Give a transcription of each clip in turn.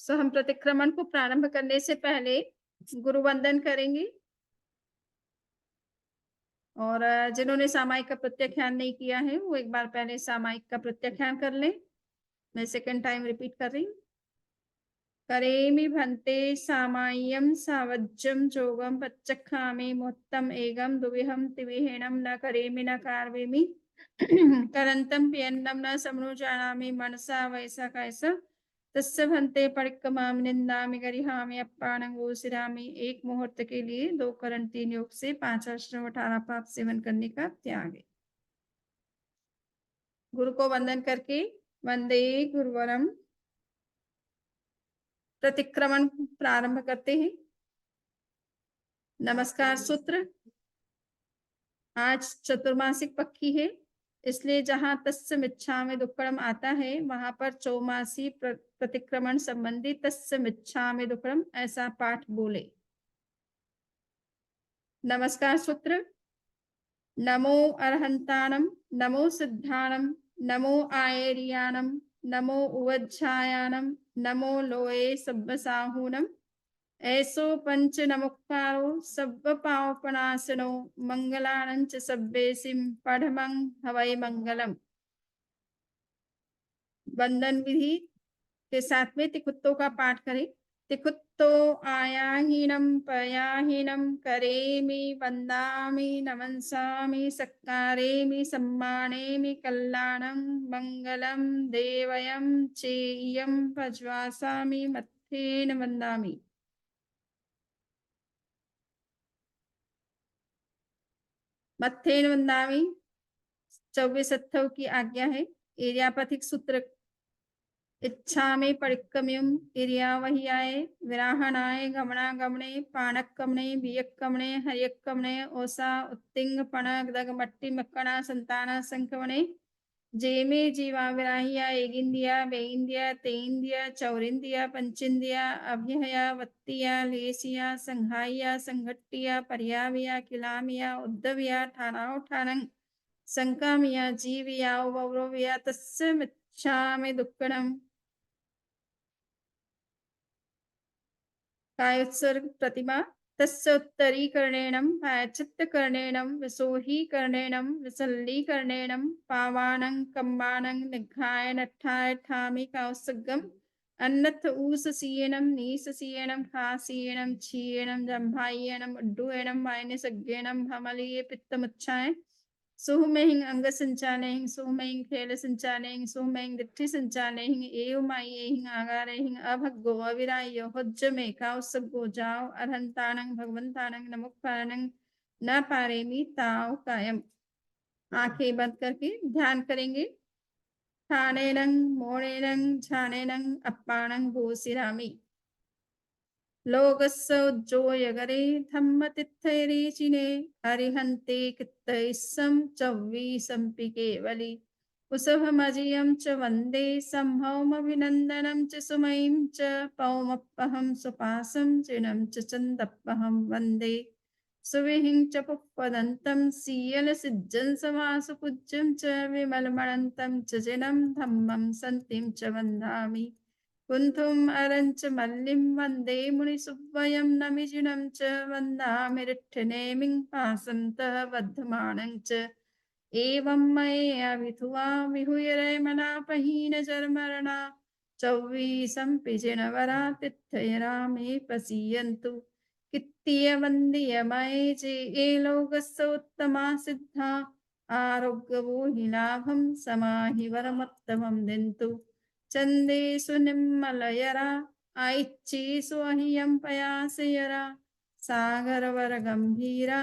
सो हम प्रतिक्रमण को प्रारंभ करने से पहले गुरु वंदन करेंगे और जिन्होंने सामायिक का प्रत्याख्यान नहीं किया है वो एक बार पहले सामायिक का प्रत्याख्यान कर लें। मैं सेकंड टाइम रिपीट कर रही हूँ। करेमि भन्ते सामाय्यम सावज्यम जोगम पच्चखामि मुत्तम एगम दुविहम तिविहीनम न करेमि न कार्वेमि करंतम पियन्नम न समनुजानामि मनसा वैसा कैसा तस्य भन्ते परिक्रमां निंदामि गरिहामि अप्पानं गोसिरामि। एक मुहूर्त के लिए 2 करण 3 योग से 5 अष्टम 18 पाप सेवन करने का त्याग है। गुरु को वंदन करके वंदे गुरुवरम प्रतिक्रमण प्रारंभ करते हैं। नमस्कार सूत्र आज चतुर्मासिक पक्की है, इसलिए जहां तस्य मिच्छामि दुक्कडम आता है वहां पर चौमासी प्रतिक्रमण संबंधी तस्य मिच्छामि दुक्कडम ऐसा पाठ बोले। नमस्कार सूत्र नमो अरहंताणम नमो सिद्धाणम नमो आयरियाणम नमो उवज्झायाणम नमो लोये सब्बसाहूनम ऐसो पंच नमुक्तारो सब्ब पावपनासनो मंगलानंच सब्बेसिम पढ़मंग हवै मंगलम। वंदन विधि के साथ में तिकुत्तो का पाठ करें। तिकुत्तो आयाहीनम पयाहीनम करेमि वंदामि नमंसामि सत्कारेमि सम्मानेमि कल्याणं मंगलम देवयं चेयं भज्वासामि मत्थेन वंदामि। मत्थेन वंदामि 24 अत्थव की आज्ञा है। एरियापथिक सूत्र इच्छा में परिक्रम्यम इरियावहियाय विराहणाय गमनागमने पाणक्कमने बियक्कमने हरियक्कमने ओसा उत्तिंग पण गदग मट्टी मक्कणा संताना संकमने जेमे जीवा विराहिया एगिंदिया बेइंदिया तेइंदिया चौरिंदिया पंचिंदिया अभ्यहया वत्तिया लेसिया संघाइया संघट्टिया पर्याविया किलामिया उद्धविया ठाणाव ठाणं संकामिया जीविया वौरविया तस्य मिच्छामि दुक्कडम। कायोत्सर्ग प्रतिमा तस्य उत्तरीकरणेनं प्रायश्चित्तकरणेनं विसोहीकरणेनं विसल्लीकरणेनं पावानं कम्बानं निघ्घाय नट्ठाय ठामि काउत्सर्गम् अन्नथ ऊससीयनं नीससीयनं खासीयनं छीयनं जम्भायनं उड्डूयनं वायनिसज्ञेनं भमलीय पित्तमुच्छाय सुहुमेहिं अंग संचालेहिं सुहुमेहिं खेल संचालेहिं सुहुमेहिं दिट्ठि संचालेहिं एवमायेहिं आगारेहिं अभग्गो अविरायो हुज्जमे काउसग्गो जाओ अरहंताणं भगवंताणं नमुक्ताणं न पारेमी ताओ कायम। आंखें बंद करके ध्यान करेंगे। ठाणेनं मोणेनं झाणेनं अप्पाणं भूसिरामि लोगस्य उज्जोयगरे धम्मतिथैरीचिने हरिहन्ते कित्तैस्सं चव्वीसंपि केवलि कुसभमजियं च वन्दे सम्भवमभिनन्दनं च सुमयीं च पौमप्पहं सुपासं चिनं च चन्दप्पहं वन्दे सुविहिं च पुप्पदन्तं सीयलसिज्जं समासुपूज्यं च विमलमणन्तं च जिनं धम्मं सन्तिं च वन्दामि कुन्थुम अरंच मल्लिम वंदे मुनिसुव्वयं नमिजिनं च वन्दामि रिट्ठनेमिं पासन्तः बद्धमानं च एवं मये अभिथुवा विहुयरे मनापहीन जर्मरणा चौवीसंपि जिनवरा तिथयरामे पसीयन्तु कित्तीय वन्दीय मये जे ए लोकस्य उत्तमा सिद्धा आरोग्यवो हि लाभं समाहि वरमुत्तमं दिन्तु चंदेषु निम्मलयरा ऐच्छिषु अहियं पयासयरा सागरवर गंभीरा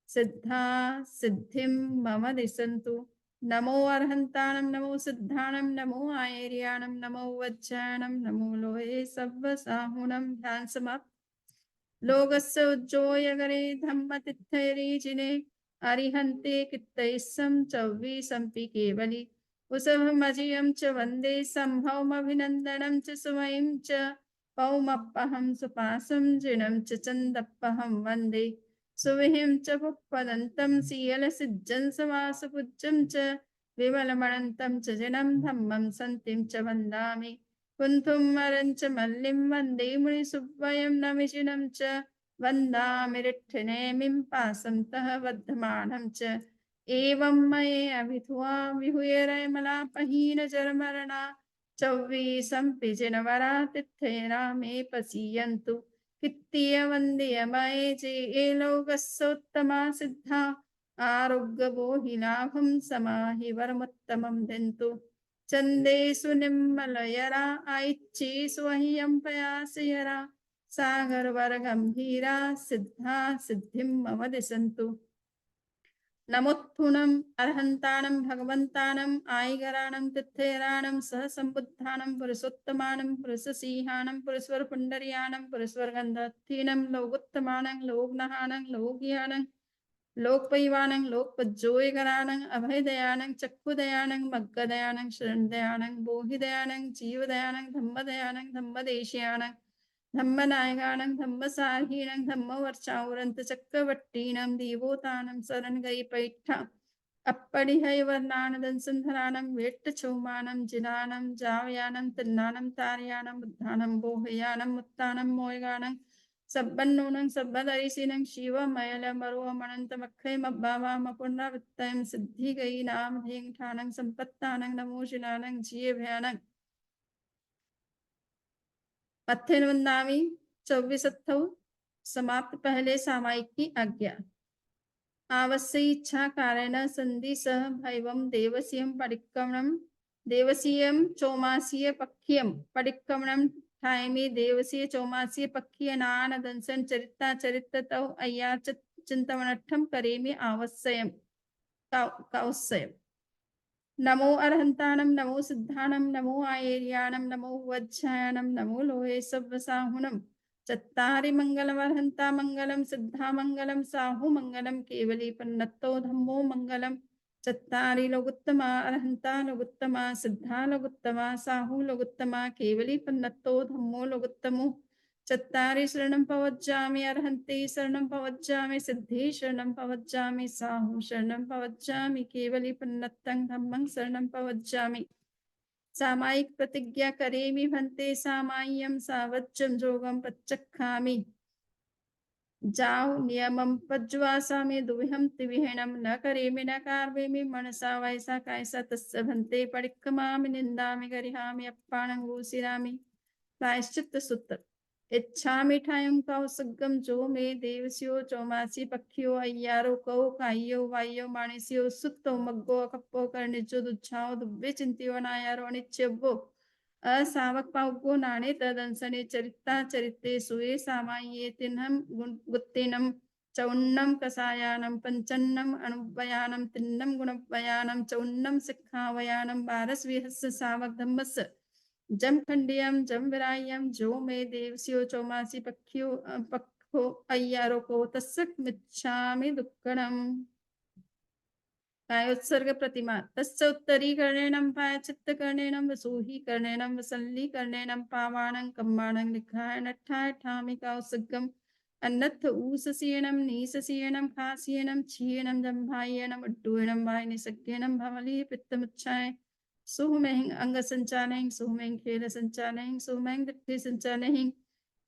सिद्धा सिद्धिं मम दिशन्तु। नमो अरहंताणं नमो सिद्धाणं नमो आयर्याणं नमो वज्जाणं नमो लोहे सब्बसाहुणं। ध्यान समाप्त। लोगस्य उज्जोयगरे धम्मतिथैरीचिने अरिहन्ते कित्तैस्सं चव्वीसंपि केवलि कुसभमजियं च वन्दे सम्भवमभिनन्दनं च सुमयीं च पौमप्पहं सुपासं जिनं च चन्दप्पहं वन्दे सुविहिं च पुप्पदन्तं सीयलसिज्जं समासुपूज्यं च विमलमणन्तं च जिनं धम्मं सन्तिं च वन्दामि कुन्थुम मरंच मल्लिम वंदे मुनिसुव्वयं नमिजिनं च वन्दामि रिट्ठिनेमिं पासंतः वर्धमानं च एवं मये अभिधुआ विहुयरमलापहीन जरमरणा चौवीसं पिजिनवरा तिथेना मे पसीयन्तु कित्तीय वंदे मये जे एलोकस्सोत्तमा सिद्धा आरोग्य बोहि लाभं समाहि वरमुत्तमं दिन्तु चंदेषु निम्मलयरा ऐच्छेषु अह्यं पयासयरा सागर वर गंभीरा सिद्धा सिद्धिं मम दिशन्तु नमोत्थुनम अर्हंतानम भगवंतानम आयगराणम तिथेराणम सह संबुद्धानम पुरुषोत्तमानम पुरुषसिंहानम पुरुषवर पुंडरियानम पुरुषवर गंधत्थीनम लोकोत्तमानं लोकनहानं लोकयानं लोकपैवानं लोकपज्जोयगरानं अभयदयानं चक्षुदयानं मग्गदयानं शरणदयानं बोहिदयानं जीवदयानं धम्मदयानं धम्मदेशयानं धम्मनायकानं धम्मसाहीनं धम्मवर्षावरंत चक्रवट्टीनं देवोतानं शरण गई पैठा अपरिहय वर्णानदं सुंदरानं वेट्टचौमानं जिनानं जावयानं तिन्नानं तारयानं बुद्धानं बोहयानं मुत्तानं मोयगानं सब्बन्नूनं सब्बदरिसिनं शिवमयलमरुवमनन्तमख्यै मब्बावामपुनरावृत्तयं सिद्धि गई नाम धेंग ठानं संपत्तानं नमो शिनानं जिये भयानं पत्थन वंदामी 24 समाप्त पहले सामायिक की आज्ञा आवश्य इच्छा कारण संधि सह भैवम देवसीयम परिक्रमणम देवसीयम चौमासीय पक्षियम परिक्रमणम ठायमी देवसीय चौमासीय पक्षीय नान दंसन चरिता चरित्र तव अय्यार चिंतवनठम करेमी आवश्यम कौस्यम नमो अर्हंतानम नमो सिद्धानम नमो आयर्यानम नमो वज्जायनम नमो लोहे सव्वसाहुनम चत्तारि मंगलम अर्हंता मंगलम सिद्धा मंगलम साहु मंगलम केवली पन्नत्तो धम्मो मंगलम चत्तारि लोगुत्तमा अर्हंता लोगुत्तमा सिद्धा लोगुत्तमा साहु लोगुत्तमा केवली पन्नत्तो धम्मो लोगुत्तमो चत्तारि शरणं पवज्जामि अर्हन्ति शरणं पवज्जामि सिद्धि शरणं पवज्जामि साहु शरणं पवज्जामि केवली पन्नत्तं धम्मं शरणं पवज्जामि सामायिक प्रतिज्ञा करेमि भन्ते सामाय्यं सावच्चं जोगं पच्चखामि जाओ नियमं पज्वासामि दुविहं त्रिविहणं न करेमि न कार्वेमि मनसा वैसा कायसा तस्य भन्ते परिक्रमामि निन्दामि गरिहामि अप्पाणं घोषिरामि प्रायश्चित्त सूत्र इच्छा मिठायं कौसुगम जो मे देवस्यो चौमासी पक्षियो अय्यारो कौ कायो वायो माणिस्यो सुत्तो मग्गो कप्पो कर्णिजो दुच्छाओ दुब्बे चिंतियो नायारो अनिच्छेव्वो असावक पाउगो नाणे तदंसने चरिता चरिते सुए सामाये तिन्हम गुत्तिनम चौन्नम कसायानम पंचन्नम अनुबयानम तिन्नम गुणबयानम चौन्नम सिक्खावयानम बारस विहस्य सावक धम्मस जम खंडियम जम विरायम जो मे देवस्यो चौमासी पक्षियो पक्षो अय्यारो को तस्सक मिच्छामि दुक्कड़म कायोत्सर्ग प्रतिमा तस्य उत्तरीकरणेनं पायचित्तकरणेनं वसूहीकरणेनं वसल्लीकरणेनं पावाणं कम्माणं निघ्राय नट्ठाय ठामि कौसुगम अन्नत्थ ऊससीयनं नीससीयनं खासीयनं छीयनं जम्भायनं उड्डूयनं वायनिसज्ञनं भवली पित्तमुच्छाय सुहमें अंग संचालयं सुहमें खेल संचालयं सुहमें दिट्ठि संचालयं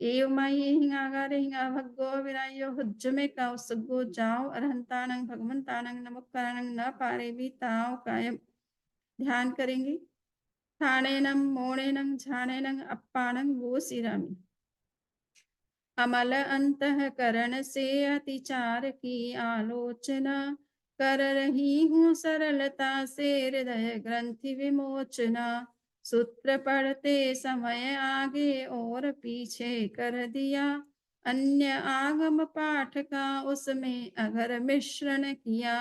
एवमाये हिंगागारे हिंगा भग्गो विरायो हुज्जमे काउ सग्गो जाओ अरहंतानंग भगवंतानंग नमक्कानंग न पारे भी ताओ कायम ध्यान करेंगे ठाणेनम मोणेनंग झाणेनंग अप्पानंग वो सिरामी अमल अंतःकरण से अतिचार की आलोचना कर रही हूँ सरलता से हृदय ग्रंथि विमोचना सूत्र पढ़ते समय आगे और पीछे कर दिया अन्य आगम पाठ का उसमें अगर मिश्रण किया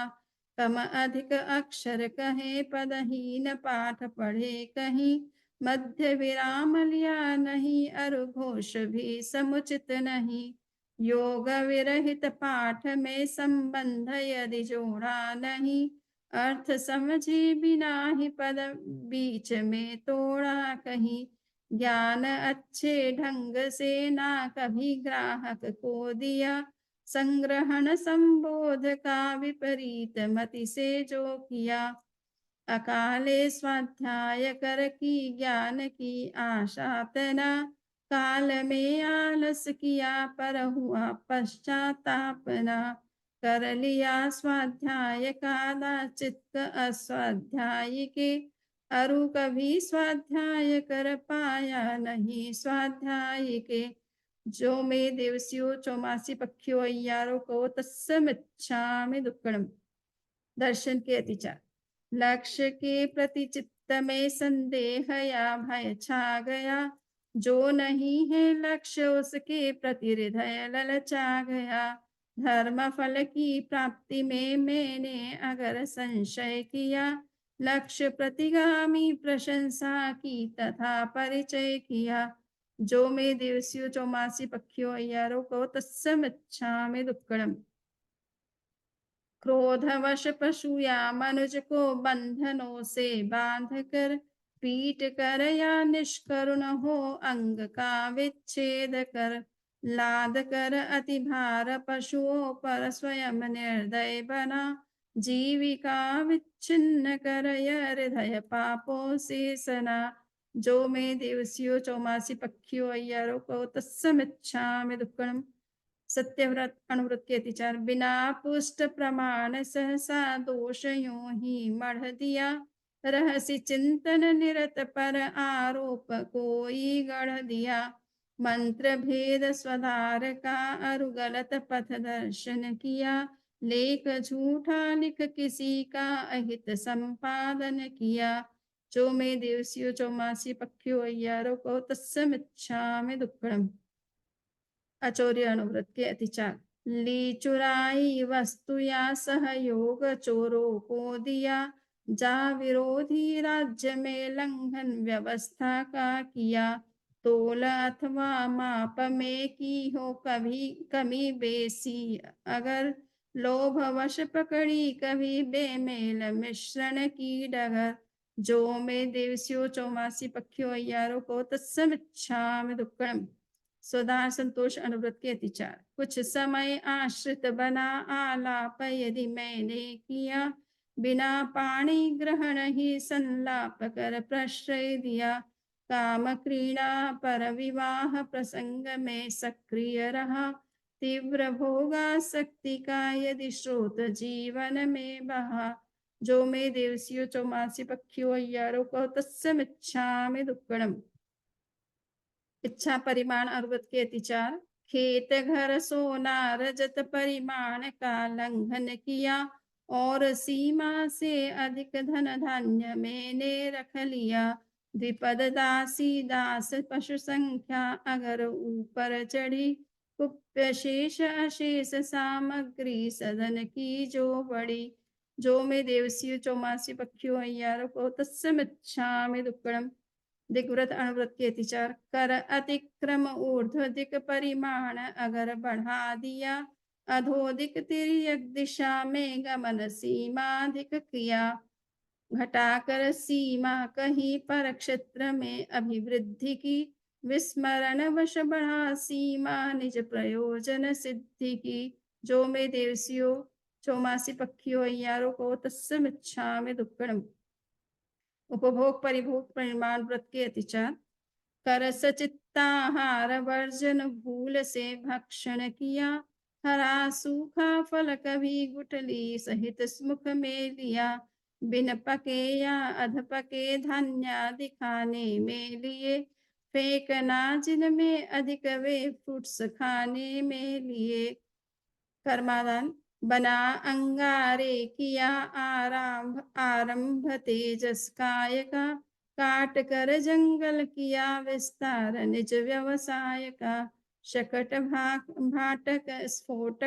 कम अधिक अक्षर कहे पदहीन पाठ पढ़े कहीं मध्य विराम लिया नहीं अरुघोष भी समुचित नहीं योग विरहित पाठ में संबंध यदि जोड़ा नहीं अर्थ समझे बिना ही पद बीच में तोड़ा कहीं ज्ञान अच्छे ढंग से ना कभी ग्राहक को दिया संग्रहण संबोध का विपरीत मति से जो किया अकाले स्वाध्याय कर की ज्ञान की आशा तना, काल में आलस किया पर हुआ पश्चातापना, कर लिया स्वाध्याय काला चित्त अस्वाध्याय के, अरु कभी स्वाध्याय कर पाया नहीं स्वाध्याय के। जो में देवसियो चौमासी पक्षियों अय्यारों को तत्समिच्छामि दुक्कड़म। दर्शन के अतिचार। लक्ष्य के प्रति चित्त में संदेह या भय छा गया, जो नहीं है लक्ष्य उसके प्रति हृदय ललचा गया। धर्म फल की प्राप्ति में मैंने अगर संशय किया, लक्ष्य प्रतिगामी प्रशंसा की तथा परिचय किया। जो में दिवसियों चौमासी पक्षियों अय्यारों को तत्समिच्छामि दुक्कड़म। क्रोधवश पशु या मनुज को बंधनों से बांध कर, पीट कर या निष्करुण हो अंग का विच्छेद कर, लाद कर अति भार पशुओं पर स्वयं निर्दय बना, जीविका विच्छिन्न कर यह हृदय पापों से सना। जो में देवसियों चौमासी पक्षियों अय्यारों को तत्समिच्छामि दुक्कड़म। सत्यव्रत अनुव्रत के अतिचार। बिना पुष्ट प्रमाण सहसा दोष यूं ही मढ़ दिया, रहस्य चिंतन निरत पर आरोप कोई गढ़ दिया। मंत्र भेद स्वधार का अरु गलत पथ दर्शन किया, लेख झूठा लिख किसी का अहित संपादन किया। जो में देवसियों चौमासी पक्षियों अय्यारों को तत्समिच्छामि दुक्कड़म। अचौर्य अनुव्रत के अतिचार। ली चुराई वस्तु या सहयोग चोरों को दिया, जा विरोधी राज्य में लंघन व्यवस्था का किया, तोल अथवा माप में की हो कभी कमी बेसी, अगर लोभवश पकड़ी कभी बेमेल मिश्रण की डगर। जो में देवसियों चौमासी पक्षियों अय्यारों को तत्समिच्छामि दुक्कड़म। सुधार संतोष अनुव्रत के अतिचार। कुछ समय आश्रित बना आलाप यदि मैंने किया, बिना पाणी ग्रहण ही संलाप कर प्रश्रय दिया। काम क्रीड़ा पर विवाह प्रसंग में सक्रिय रहा, तीव्र भोगासक्ति का यदि स्रोत जीवन में बहा। जो में देवसियों चौमासी पक्षियों अय्यारों को तत्समिच्छामि दुक्कड़म। इच्छा परिमाण अर्वत के अतिचार। खेत घर सोना रजत परिमाण का लंघन किया, और सीमा से अधिक धन धान्य मैंने रख लिया। द्विपद दासी दास पशु संख्या अगर ऊपर चढ़ी, कुप्य शेष अशेष सामग्री सदन की जो बड़ी। जो में देवसियों चौमासी पक्षियों अय्यारों को तत्समिच्छामि दुक्कड़म। दिग्व्रत अणुव्रत के अतिचार। कर अतिक्रम ऊर्ध्व दिक परिमाण अगर बढ़ा दिया, अधोदिक तिर्यक दिशा में गमन सीमाधिक किया। घटाकर सीमा कहीं पर क्षेत्र में अभिवृद्धि की, विस्मरण वश बढ़ा सीमा निज प्रयोजन सिद्धि की। जो में देवसियों चौमासी पक्षियों अय्यारों को तत्समिच्छामि दुक्कड़म। उपभोग परिभोग परिमाण व्रत के अतिचार। कर सचित्ताहार वर्जन भूल से भक्षण किया, हरा सूखा फल कभी गुठली सहित मुख में लिया। बिन पके या अध पके धान्य खाने में लिए, फेंकना जिनमें अधिक वे फ्रूट्स खाने में लिए। कर्मादान। बना अंगारे किया आरंभ तेजस काय का, काट कर जंगल किया विस्तार निज व्यवसाय का। शकट भाटक स्फोट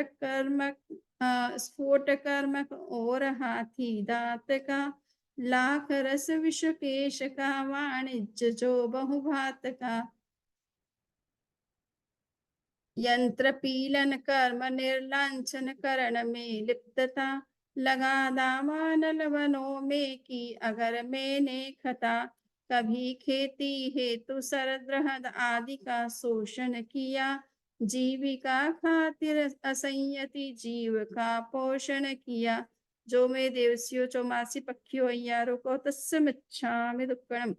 कर्मक और हाथी दांत का, लाख रस विश्व केश का वाणिज्य जो बहुभात का। यंत्र पीलन कर्म निर्लांछन करण में लिप्तता, लगा दामानल वनों में की अगर मैंने खता। कभी खेती हेतु सरद्रहद आदि का शोषण किया, जीविका खातिर असंयति जीव का पोषण किया। जो मे देवस्यो चौमासी पक्षियो अय्यारो को तस्मिच्छामि दुक्कडम।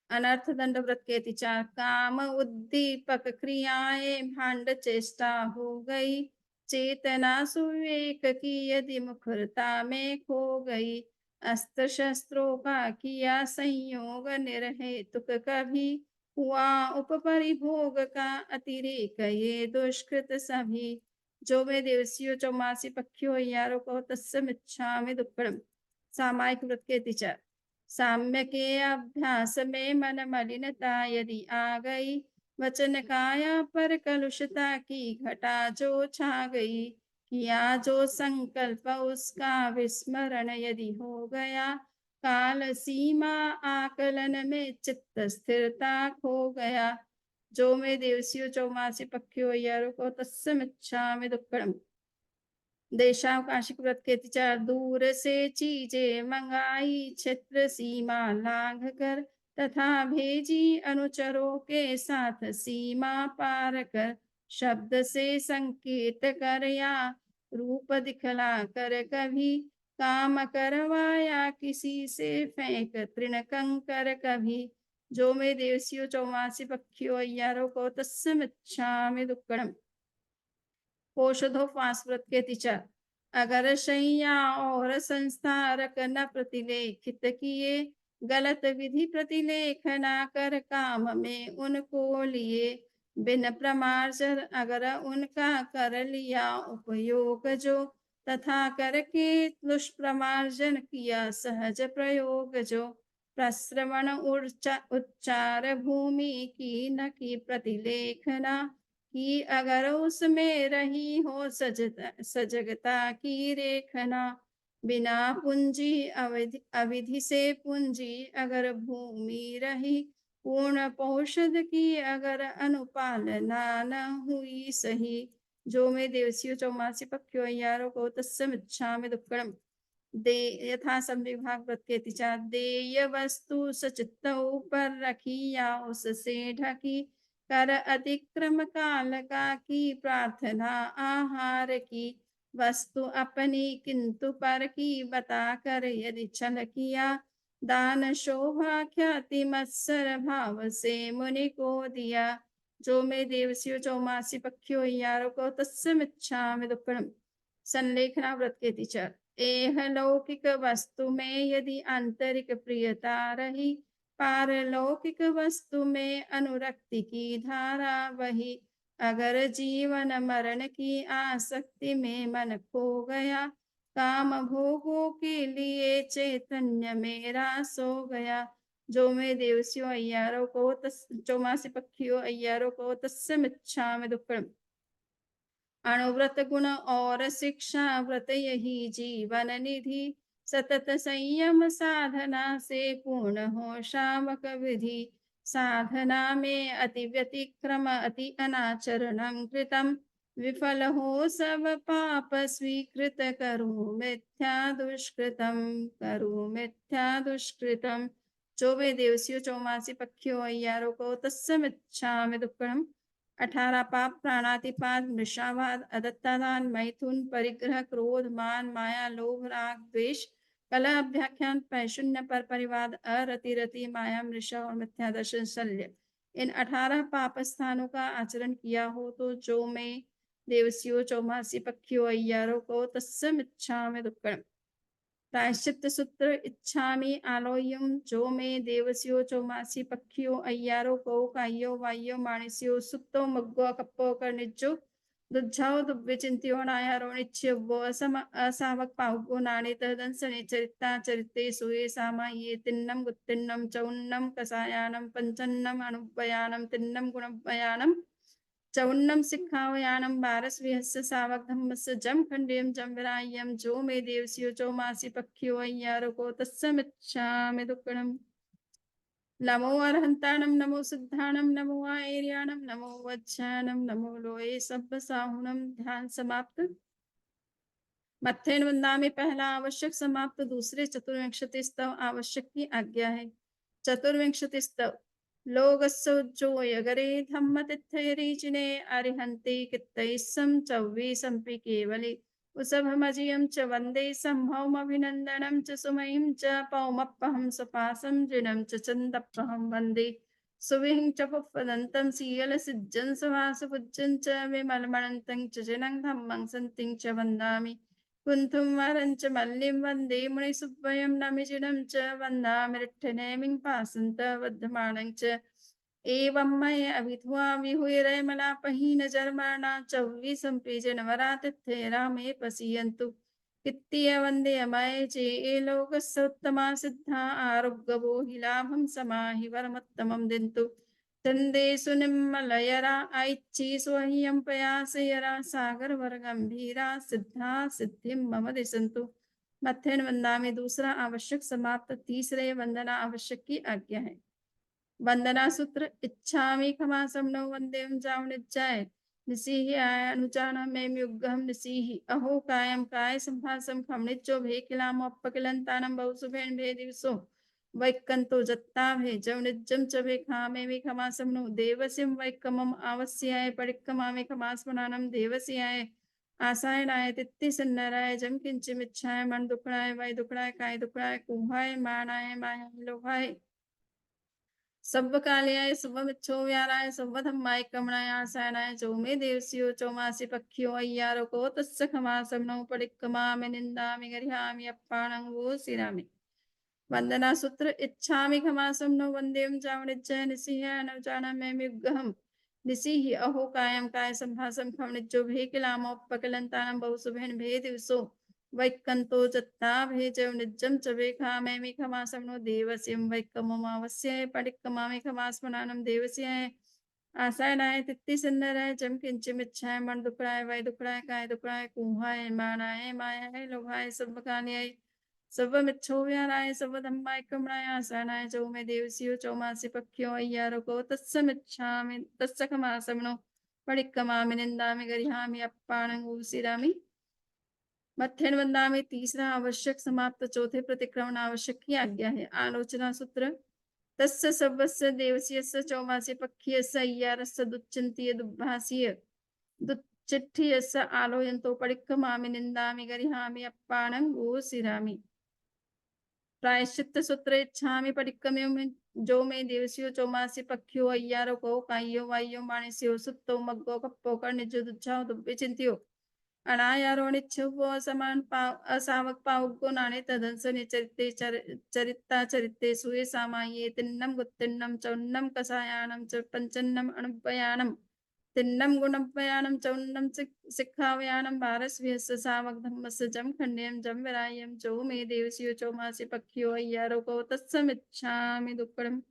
अनर्थ दंड व्रत के तिचार काम उद्दीपक क्रियाएं भांड चेष्टा हो गई, चेतना सुविवेक की यदि मुखरता में खो गई, अस्त्र शस्त्रों का किया संयोग निरहेतुक कभी, हुआ उपपरिभोग का अतिरेक ये दुष्कृत सभी। जो वे देवसियों चौमासी पक्षियों अय्यारों को तस्मिच्छामि दुक्कडम। सामायिक व्रत के तिचार साम्य के अभ्यास में मन मलिनता यदि आ गई, वचन काया पर कलुषता की घटा जो छा गई, किया जो संकल्प उसका विस्मरण यदि हो गया, काल सीमा आकलन में चित्त स्थिरता खो गया। जो मे देवसियों चौमासी पक्षियों अय्यारों को तस्मिच्छामि दुक्कडम। देशावकाशिक व्रत के तिचार दूर से चीजें मंगाई, क्षेत्र सीमा लांघ कर तथा भेजी अनुचरों के साथ सीमा पार कर, शब्द से संकेत कर या रूप दिखला कर कभी, काम करवाया किसी से फेंक तृण कंकर कभी। जो मे देवसियों चौमासी पक्षियों अय्यारों को तस्मिच्छामि दुक्कडम। कोशोधोपास व्रत के तिचार अगर शैया और संस्थारक न प्रतिलेखित किए, गलत विधि प्रतिलेख न कर काम में उनको लिए, बिन प्रमार्जन अगर उनका कर लिया उपयोग जो, तथा करके दुष्प्रमार्जन किया सहज प्रयोग जो, प्रश्रवण उच्चार भूमि की न की प्रतिलेखना कि अगर उसमें रही हो सजगता की रेखना, बिना पूंजी अविधि से पूंजी अगर भूमि रही, पूर्ण पौषध की अगर अनुपालना न हुई सही। जो मे देवसियों चौमासी पक्षियों अय्यारों को तस्मिच्छामि दुक्कडम। दे यथा संविभाग व्रत के तिचार देय वस्तु सचित्त ऊपर रखी या उससे ढकी, कर अतिक्रम काल का की प्रार्थना आहार की, वस्तु अपनी किंतु पर की बता कर यदि छल किया, दान शोभा ख्याति मत्सर भाव से मुनि को दिया। जो मे देवसियों चौमासी पक्षियों अय्यारों को तस्मिच्छामि दुक्कडम। संलेखना व्रत के तिचार एह लौकिक वस्तु में यदि आंतरिक प्रियता रही, पारलौकिक वस्तु में अनुरक्ति की धारा वही, अगर जीवन मरण की आसक्ति में मन खो गया, काम भोगों के लिए चैतन्य मेरा सो गया। जो मे देवसियों अय्यारों को चौमासी पक्षियों अय्यारों को तस्मिच्छामि दुक्कडम। अणुव्रत गुण और शिक्षा व्रत यही जीवन निधि, सतत संयम साधना से पूर्ण हो शामक विधि, साधना में अति व्यतिक्रम अति अनाचरणं कृतम, विफल हो सब पाप स्वीकृत करो मिथ्या दुष्कृतम, करो मिथ्या दुष्कृतम। जो वे देवसियों चौमासी पक्षियों अय्यारों को तस्मिच्छामि दुक्कडम। 18 पाप प्राणातिपात मृषावाद अदत्तादान मैथुन परिग्रह क्रोध मान माया लोभ राग द्वेष कला अभ्याख्यान पैशून्य पर परिवाद अरतिरति माया मृषा और मिथ्या दर्शन शल्य, इन 18 पाप स्थानों का आचरण किया हो तो जो मैं देवसियों चौमासी पक्षियों अय्यारों को तस्मिच्छामि दुक्कडम। प्रायश्चित सूत्र इच्छामि आलोयम। जो में देवसियों चौमासी पक्षियों अय्यारों को कायो वायो माणिस्यो सुप्तो मग्गो कप्पो कर्णिज्जो दुज्झाओ दुब्बे चिंत्यो नायारो निच्य वो असावक पावगो नाणे तदंसने चरिता चरिते सुये सामा ये तिन्नम गुत्तिन्नम चौन्नम कसायानम पंचन्नम अनुपयानम तिन्नम गुणपयानम चौन्नम सिक्खावयानम बारस विहस्य सावक धम्मस्य जम खंडेम जम विरायम। जो मे देवसियों चौमासी पक्षियों अय्यारों को तस्मिच्छामि दुक्कडम। नमो अरहंताणम नमो सिद्धाणम नमो आयर्याणम नमो वज्जानम नमो लोये सब्ब साहुणम। ध्यान समाप्त। मत्थेन वंदामि पहला आवश्यक समाप्त। दूसरे चतुर्विंशति स्तव आवश्यक की आज्ञा है। चतुर्विंशति स्तव लोगस्सोज्जोय गरे धम्म तिथयरीचिने अरिहन्ति कित्तैस्सं चव्वीसंपि केवलि कुसभमजियं च वन्दे सम्भवमभिनन्दनं च सुमहिं च पौमप्पहं सुपासं जिनं च चन्दप्पहं वन्दे सुविहिं च पुष्पदन्तं सीयलसिज्जं सुवासपुज्जं च विमलमणन्तं च जिनं धम्मं सन्तिं च वन्दामि कुन्थुं वरं च मल्लिं वन्दे मुनिसुब्बयं नमिजिनं च वन्दामि रिट्ठनेमिं पासन्तबद्धमानं च एवं मय अभिध्वा विहुरमलापहीन जर्मणा चौवीसंपि जनवरातिथ्ये रामे पश्यन्तु कित्तीय वन्दे अमय चे लोकस्योत्तमा सिद्धा आरोग्यवो हि लाभं समाहि वरमुत्तमं दिन्तु चन्देषु निम्मलयरा ऐच्छि स्वह्यं प्रयासयरा सागरवरगम्भीरा सिद्धा सिद्धिं मम दिशन्तु मत्थेन वंदामि दूसरा आवश्यक समाप्त तीसरे वंदना आवश्यक की आज्ञा है। वंदना सूत्र इच्छामि खमासं नो वंदेम जावनिज्जाय निसीहि आय अनुचान में युगम निसीहि अहो कायम काय संभासम खमनिच्चो भे किलाम अपकिलंतानम बहुसुभेन भे दिवसो वैक्कंतो जत्ता भे जवनिज्जम च भे खामे में खमासं नो देवसिम वैक्कमम आवस्याय परिक्कमा में खमास्मनानम देवस्याय आसायनाय तित्ति सन्नराय जम किंचिमिच्छाय मन दुखड़ाय वाय दुखड़ाय काय दुखड़ाय कुहाय मानाय माया लोभाय सब कालियाय सुबमिच्छो व्याराय सुबधम्माय कमणाय आसायनाय चौमे देवस्यो चौमासी पक्षियो अय्यारो को तस्य खमासमनो परिक्कमामि निन्दामि गरिहामि अप्पाणं वो सिरामि वंदना सूत्र इच्छामि खमासमनो वंदेम जावनिज्जय निसिह अनुजानमे युगहम निसिहि अहो कायम काय संभासम खमनिज्जो भेकिलामोपकलंतानं बहुसुभेन भे दिवसो वैक्कंतो जत्ता भेजव निज्जम च वेखामे मे खमासमनो देवस्यं वैक्कममावस्याय परिक्कमामे खमास्मनानं देवस्याय आसायनाय तित्ति सन्नराय जम किंचिमिच्छाय मन दुखड़ाय वै दुखड़ाय काय दुखड़ाय कुहाय मानाय मायाय लोभाय सबकान्याय सबमिच्छो व्याराय सबधम्माय कमणाय आसायनाय चौमे देवस्यो चौमासी पक्षियो अय्यारो को तत्समिच्छामि तस्य खमासमनो परिक्कमामि निन्दामि गरिहामि अप्पाणं ऊसिरामि मत्थेन वंदामि तीसरा आवश्यक समाप्त चौथे प्रतिक्रमण आवश्यक की आज्ञा है। आलोचना सूत्र तस्य सर्वस्य देवस्यस्य चौमासी पक्षीयस्य अय्यारस्य दुच्चिन्तीय दुर्भासीय दुच्चिट्ठीयस्य आलोयन्तो परिक्कमामि निन्दामि गरिहामि अप्पाणं गोसिरामि प्रायश्चित्त सूत्र इच्छामि परिक्कम्यो जो में देवस्यो चौमासी पक्षियो अय्यारो को कायो वायो मानस्यो सुत्तो मग्गो कप्पो कर्णिजो दुच्छाओ दुब्बे चिंतियो अनायारोणिच्छुवो समान असावक पावगो नाने तदंसने चरिता चरिते सुये सामाये तिन्नम गुत्तिन्नम चौन्नम कसायानम च पंचन्नम अणुपयानम तिन्नम गुणपयानम चौन्नम सिक्खावयानम भारस्व्यस्य सावक धम्मस्य जम खंड्यम जम विरायम चौ मे देवस्यो चौमासी पक्षियो अय्यारो को तत्समिच्छामि दुक्कडम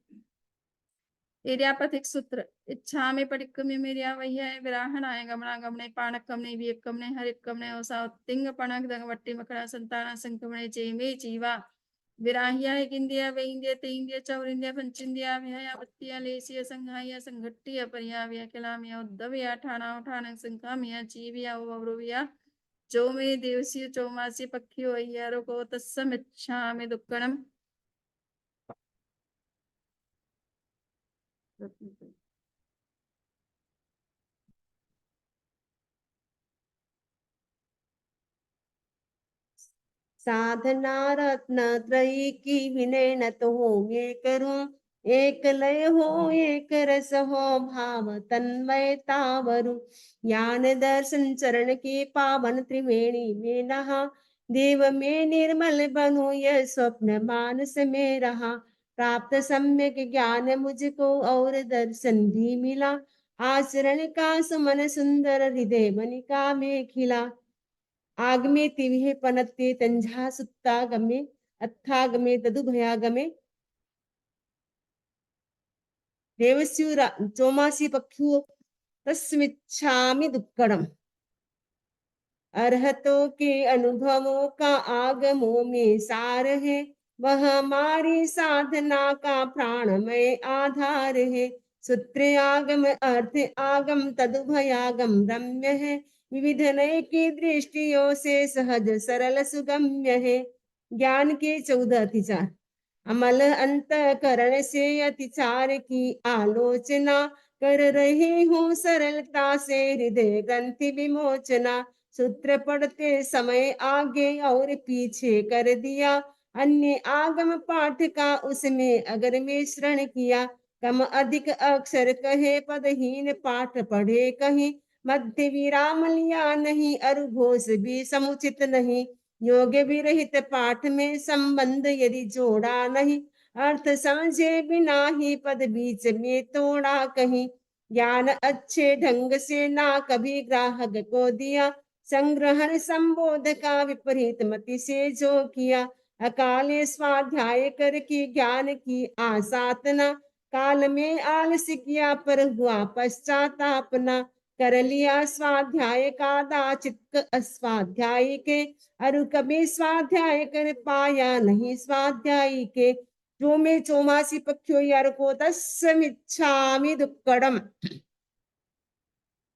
इर्यापथिक सूत्र इच्छामि परिक्कम्य मेरिया वह्याय विराहनाय गमना गमने पाणक कमने वियक कमने हरिक कमने ओसा तिंग पणक दंगवट्टी मकड़ा संताना संकमने चेमे जीवा विराह्याय किंदिया वे इंदिया ते इंदिया चौर इंदिया पंच इंदिया विहया वत्तिया लेसिया संघाया संघट्टिया परिया विया किलामिया उद्धविया ठाणा उठाणं संकामिया जीविया ववरुविया जो मे देवसी चौमासी पक्षियो अय्यारो को तत्समिच्छामि दुक्कडम साधना रत्न त्रयी की विनय न तो हो ये करूं एक लय हो एक रस हो भाव तन्मयता वरु ज्ञान दर्शन चरण के पावन त्रिवेणी में नहा देव में निर्मल बनो यह स्वप्न मानस में रहा प्राप्त सम्यक ज्ञान मुझको और दर्शन भी मिला आचरण का सुमन सुंदर हृदय मनिका में खिला आगमे तिविहे पनत्ते तंझा सुत्तागमे अत्थागमे तदुभयागमे देवस्यु चौमासी पक्षु तस्मिच्छामि दुक्कडम अर्हतों के अनुभवों का आगमों में सार है वह हमारी साधना का प्राणमय आधार है सूत्र आगम अर्थ आगम तदुभयागम रम्य है विविध नय की दृष्टियों से सहज सरल सुगम्य है ज्ञान के 14 अतिचार अमल अंतःकरण से अतिचार की आलोचना कर रही हूँ सरलता से हृदय ग्रंथि विमोचना सूत्र पढ़ते समय आगे और पीछे कर दिया, अन्य आगम पाठ का उसमें अगर मिश्रण किया, कम अधिक अक्षर कहे पदहीन पाठ पढ़े कहीं, मध्य विराम लिया नहीं और घोष भी समुचित नहीं, योग विरहित पाठ में संबंध यदि जोड़ा नहीं, अर्थ समझे बिना ही पद बीच में तोड़ा कहीं, ज्ञान अच्छे ढंग से ना कभी ग्राहक को दिया, संग्रहण संबोध का विपरीत मति से जो किया, अकाले स्वाध्याय कर की ज्ञान की आसातना, काल में आलस किया पर हुआ पश्चातापना, कर लिया स्वाध्याय का दाचित अस्वाध्याय के, अरु कभी स्वाध्याय कर पाया नहीं स्वाध्याय के, जो में चौमासी पक्षो यार को तस्मिच्छामि दुक्कडम।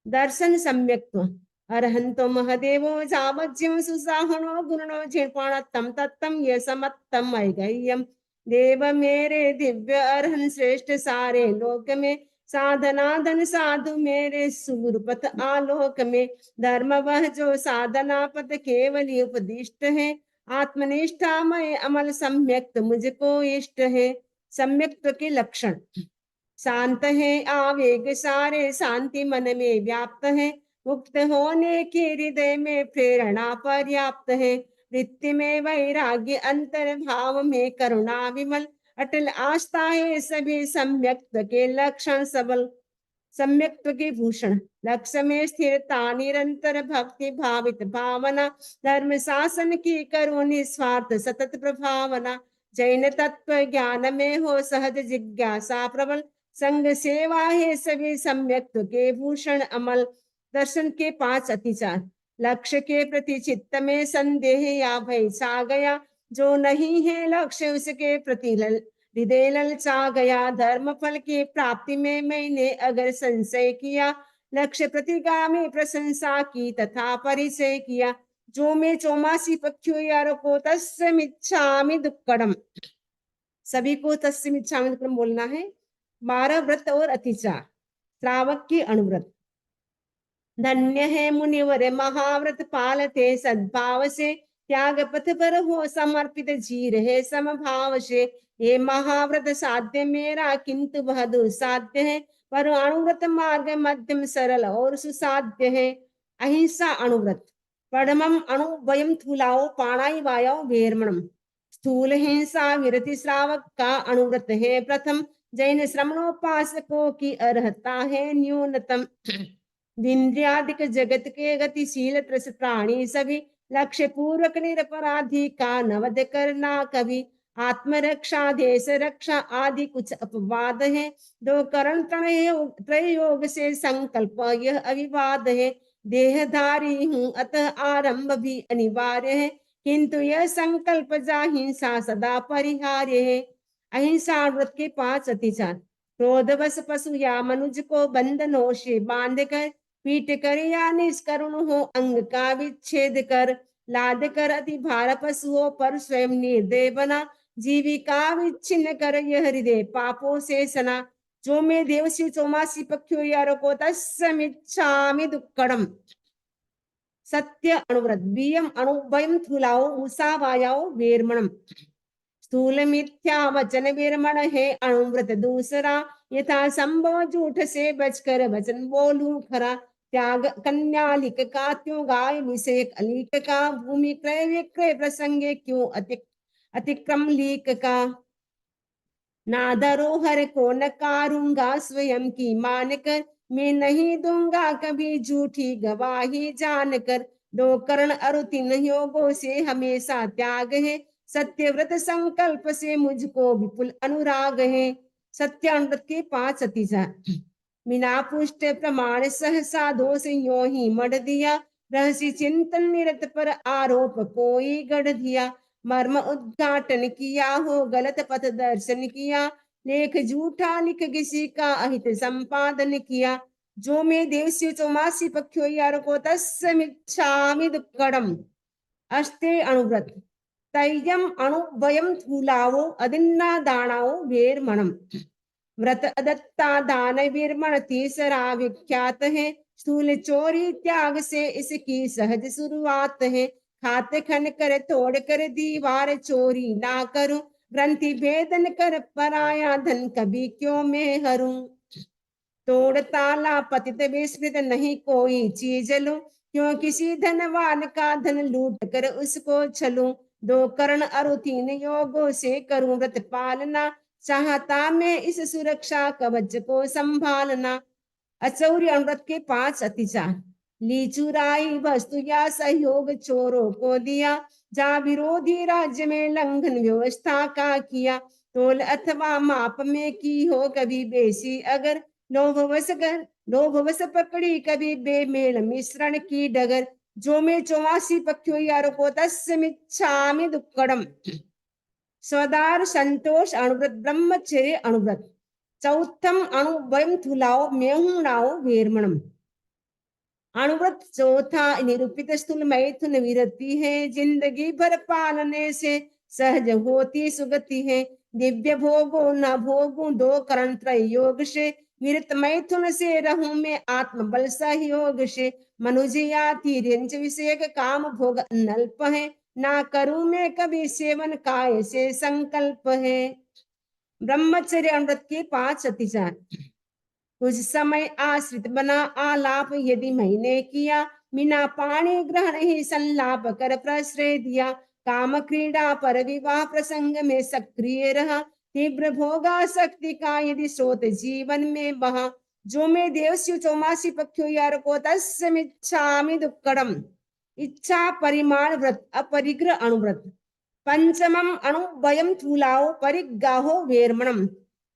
दर्शन सम्यक्त्व अरहंतो महदेवो जावज्यं सुसाहनो गुणो झेपाणा तम तत्तम ये समत्तम ऐगय्यम, देव मेरे दिव्य अरहन श्रेष्ठ सारे लोक में, साधना धन साधु मेरे सुगुरुपथ आलोक में, धर्म वह जो साधना पथ केवल उपदिष्ट है, आत्मनिष्ठा मय अमल सम्यक्त मुझको इष्ट है। सम्यक्त्व के लक्षण, शांत है आवेग सारे शांति मन में व्याप्त है, मुक्त होने की हृदय में प्रेरणा पर्याप्त है, वृत्ति में वैराग्य अंतर भाव में करुणा विमल, अटल आस्था है सभी सम्यक्त्व के लक्षण सबल। सम्यक्त्व के भूषण, लक्ष्य में स्थिरता निरंतर भक्ति भावित भावना, धर्म शासन की करो निस्वार्थ सतत प्रभावना, जैन तत्व ज्ञान में हो सहज जिज्ञासा प्रबल, संग सेवा है सभी सम्यक्त्व के भूषण अमल। दर्शन के 5 अतिचार, लक्ष्य के प्रति चित्त में संदेह या भय छा गया, जो नहीं है लक्ष्य उसके प्रति हृदय ललचा गया, धर्म फल की प्राप्ति में मैंने अगर संशय किया, लक्ष्य प्रतिगामी प्रशंसा की तथा परिचय किया, जो मैं चौमासी पक्षियों यारों को तस्मिच्छामि दुक्कडम, सभी को तस्मिच्छामि दुक्कडम बोलना है। 12 व्रत और अतिचार, श्रावक की अनुव्रत, धन्य है मुनिवर महाव्रत पालते सद्भाव से, त्याग पथ पर हो समर्पित जी रहे समभाव से, ये महाव्रत साध्य मेरा किंतु वह दुसाध्य है, पर अनुव्रत मार्ग मध्यम सरल और सुसाध्य है। अहिंसा अनुव्रत, परमम अणुवयम थूलाओ पाणाई वायो वेरमणम, स्थूल हिंसा विरति श्रावक का अनुव्रत है प्रथम, जैन श्रमणोपासकों की अर्हता है न्यूनतम, इंद्रियादिक जगत के गतिशील त्रस प्राणी सभी, लक्ष्य पूर्वक निरपराधी का नवद करना कभी, आत्मरक्षा देश रक्षा आदि कुछ अपवाद है, दो करण त्रय योग से संकल्प यह अविवाद है, देहधारी हूँ अतः आरंभ भी अनिवार्य है, किंतु यह संकल्प जा हिंसा सदा परिहार्य है। अहिंसा व्रत के 5 अतिचार, क्रोधवश पशु या मनुज को बंधनों से बांध कर, पीट कर या निष्करुण हो अंग का विच्छेद कर, लाद कर अति भार पशुओं पर स्वयं निर्दय बना, जीविका विच्छिन्न कर यह हृदय पापों से सना, जो मैं देवसी चौमासी पक्षियों यारों को तस्मिच्छामि दुक्कडम। सत्य अनुव्रत, बियम अणुभयम थूलाओ मुसावायाओ वेरमणम, स्थूल मिथ्या वचन विरमण है अनुव्रत दूसरा, यथा संभव झूठ से बचकर वचन बोलूं खरा, त्याग कन्या लिक का त्यों गाय विषेक अलीक का, भूमि क्रय विक्रय प्रसंगे क्यों अतिक्रम लीक का, ना धरोहर को नकारूंगा स्वयं की मानकर, मैं नहीं दूंगा कभी झूठी गवाही जानकर, दो करण अरु 3 योगों से हमेशा त्याग है, सत्यव्रत संकल्प से मुझको विपुल अनुराग है। सत्याव्रत के 5 अतिचार, बिना पुष्ट प्रमाण सहसा दोष यो ही मढ़ दिया, रहस्य चिंतन निरत पर आरोप कोई गढ़ दिया, मर्म उद्घाटन किया हो गलत पथ दर्शन किया, लेख झूठा लिख किसी का अहित संपादन किया, जो मैं देवसी चौमासी पक्षियों यारों को तस्मिच्छामि दुक्कडम। अस्ते अनुव्रत, तैयम अणुभयम थूलावो अदिन्ना दानाओ वेरमणम, व्रत अदत्ता दान विरमण तीसरा विख्यात है, स्थूल चोरी त्याग से इसकी सहज शुरुआत है। खाते खन कर तोड़ कर दीवार चोरी ना करूं, ग्रंथि भेदन कर पराया धन कभी क्यों मैं हरूं। तोड़ ताला पतित विस्मृत नहीं कोई चीज लूं, क्यों किसी धनवान का धन लूट कर उसको छलूं। दो करण अरु तीन योगों से करूं व्रत पालना, चाहता मैं इस सुरक्षा कवच को संभालना। अचौर्य अनुव्रत के 5 अतिचार। ली चुराई वस्तु या सहयोग चोरों को दिया, जा विरोधी राज्य में लंघन व्यवस्था का किया। तोल अथवा माप में की हो कभी बेसी अगर, लोभवश पकड़ी कभी बेमेल मिश्रण की डगर। जो में 84 पक्षियों यारों को तस्मिच्छामि दुक्कड़म। स्वदार संतोष अणुव्रत ब्रह्मचर्य अणुव्रत। चौथम अणुवयम थुलाओ मेहुणाओ वेरमणम। अणुव्रत चौथा निरूपित स्थूल मैथुन विरति है, जिंदगी भर पालने से सहज होती सुगति है। दिव्य भोगो न भोगू दो करण त्रय योग से, विरत मैथुन से रहूं मैं आत्म बल सहयोग से। मनुज या तीर्यंच विषय काम भोग अनल्प है, ना करूं मैं कभी सेवन काय से संकल्प है। ब्रह्मचर्य अमृत के 5 अतिचार। कुछ समय आश्रित बना आलाप यदि मैंने किया, बिना पानी ग्रहण ही संलाप कर प्रश्रय दिया। काम क्रीड़ा पर विवाह प्रसंग में सक्रिय रहा, तीव्र भोगासक्ति का यदि स्रोत जीवन में बहा। जो मैं देवस्यु 84 पक्षियों यार को तस्मिच्छामि दुक्कड़म। इच्छा परिमाण व्रत अपरिग्रह अणुव्रत। पंचमम अणुभयम थूलाओ परिग्राहो वेरमणम।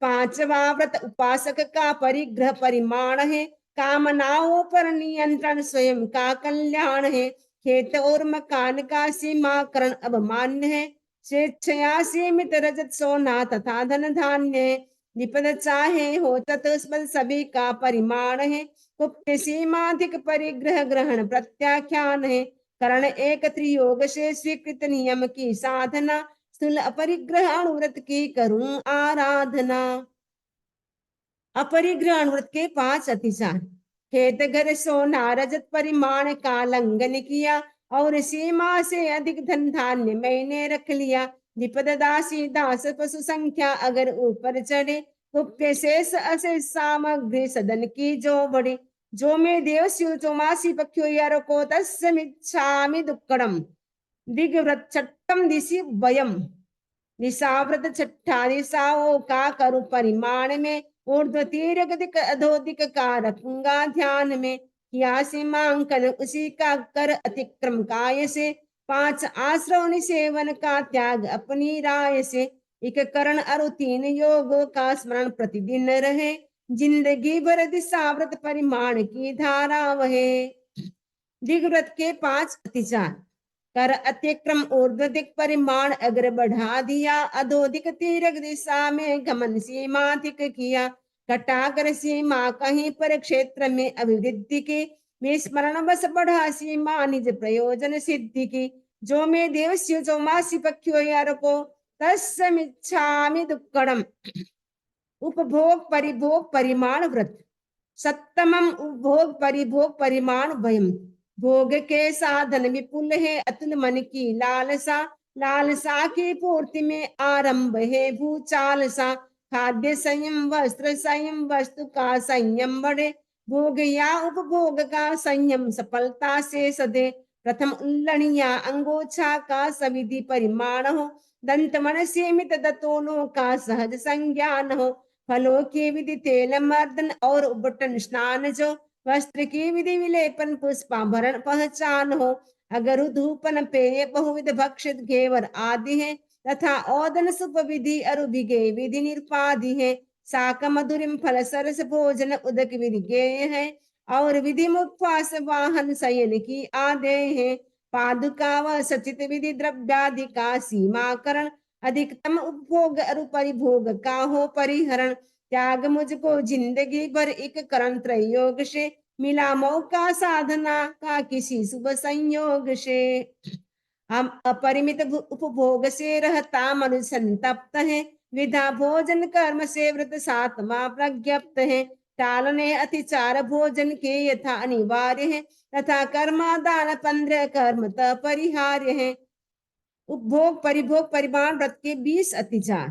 5वां व्रत उपासक का परिग्रह परिमाण है, कामनाओं पर नियंत्रण स्वयं का कल्याण है। खेत और मकान का सीमाकरण अब मान्य है, स्वेच्छया सीमित रजत सोना तथा धन धान्य है। विपद चाहे हो तत्स्पद सभी का परिमाण है, गुप्त सीमाधिक परिग्रह ग्रहण प्रत्याख्यान है। करण एक त्रियोग से स्वीकृत नियम की साधना, स्थूल अपरिग्रह अणुव्रत की करूं आराधना। अपरिग्रह अणुव्रत के 5 अतिचार। खेत घर सोना रजत परिमाण का लंघन किया, और सीमा से अधिक धन धान्य मैंने रख लिया। विपद दासी दास पशु संख्या अगर ऊपर चढ़े, गुप्य शेष अशेष सामग्री सदन की जो बढ़े। जो मैं देवस्यु 84 पक्षियों यारो को तस्मिच्छामि दुक्कड़म। दिग्व्रत छठम दिशि वयम। निशाव्रत छठा दिशाओं का करु परिमाण में, ऊर्ध्व तीर्घ अधोदिक का रखूंगा ध्यान में। किया सीमांकन उसी का कर अतिक्रम काय से, 5 आश्रव निसेवन का त्याग अपनी राय से। एक करण अरु 3 योगों का स्मरण प्रतिदिन रहे, जिंदगी भर दिशाव्रत परिमाण की धारा वहे। दिग्व्रत के 5 अतिचार। कर अतिक्रम ऊर्ध्वदिक परिमाण अग्र बढ़ा दिया, अधोदिक तीर्घ दिशा में गमन सीमाधिक किया। घटाकर सीमा कहीं पर क्षेत्र में अभिवृद्धि की, विस्मरण बस बढ़ा सीमा निज प्रयोजन सिद्धि की। जो मैं देवस्यु 84 पक्षियों यार को तस्मिच्छामि दुक्कड़म। उपभोग परिभोग परिमाण व्रत। सप्तमम उपभोग परिभोग परिमाण वयम। भोग के साधन विपुल है अतुल मन की लालसा, लालसा की पूर्ति में आरंभ है भूचाल सा। खाद्य संयम वस्त्र संयम वस्तु का संयम बढ़े, भोग या उपभोग का संयम सफलता से सदे। प्रथम उल्लणिया अंगोछा का सविधि परिमाण हो, दंत मन सीमित दतोनों का सहज संज्ञान हो। फलों की विधि तेल मर्दन और उबटन स्नान जो, वस्त्र की विधि विलेपन पुष्पाभरण पहचान हो। अगर धूपन पेय बहुविध भक्षित घेवर आदि है, तथा औदन सुप विधि अरुभिगे विधि निरुपाधि है। साक मधुरिम फल सरस भोजन उदक विधि गेय है, और विधि मुखवास वाहन शयन की आदेय है। पादुका व सचित विधि द्रव्यादि का सीमाकरण, अधिकतम उपभोग अरु परिभोग का हो परिहरण। त्याग मुझको जिंदगी भर एक करण त्रयोग से, मिला मौका साधना का किसी शुभ संयोग से। हम अपरिमित उपभोग से रहता मनुष्य संतप्त है, विधा भोजन कर्म से व्रत सातवा प्रज्ञप्त है। टालने अतिचार भोजन के यथा अनिवार्य है तथा कर्मादान 15 कर्मतः परिहार्य है। उपभोग परिभोग परिमाण व्रत के 20 अतिचार।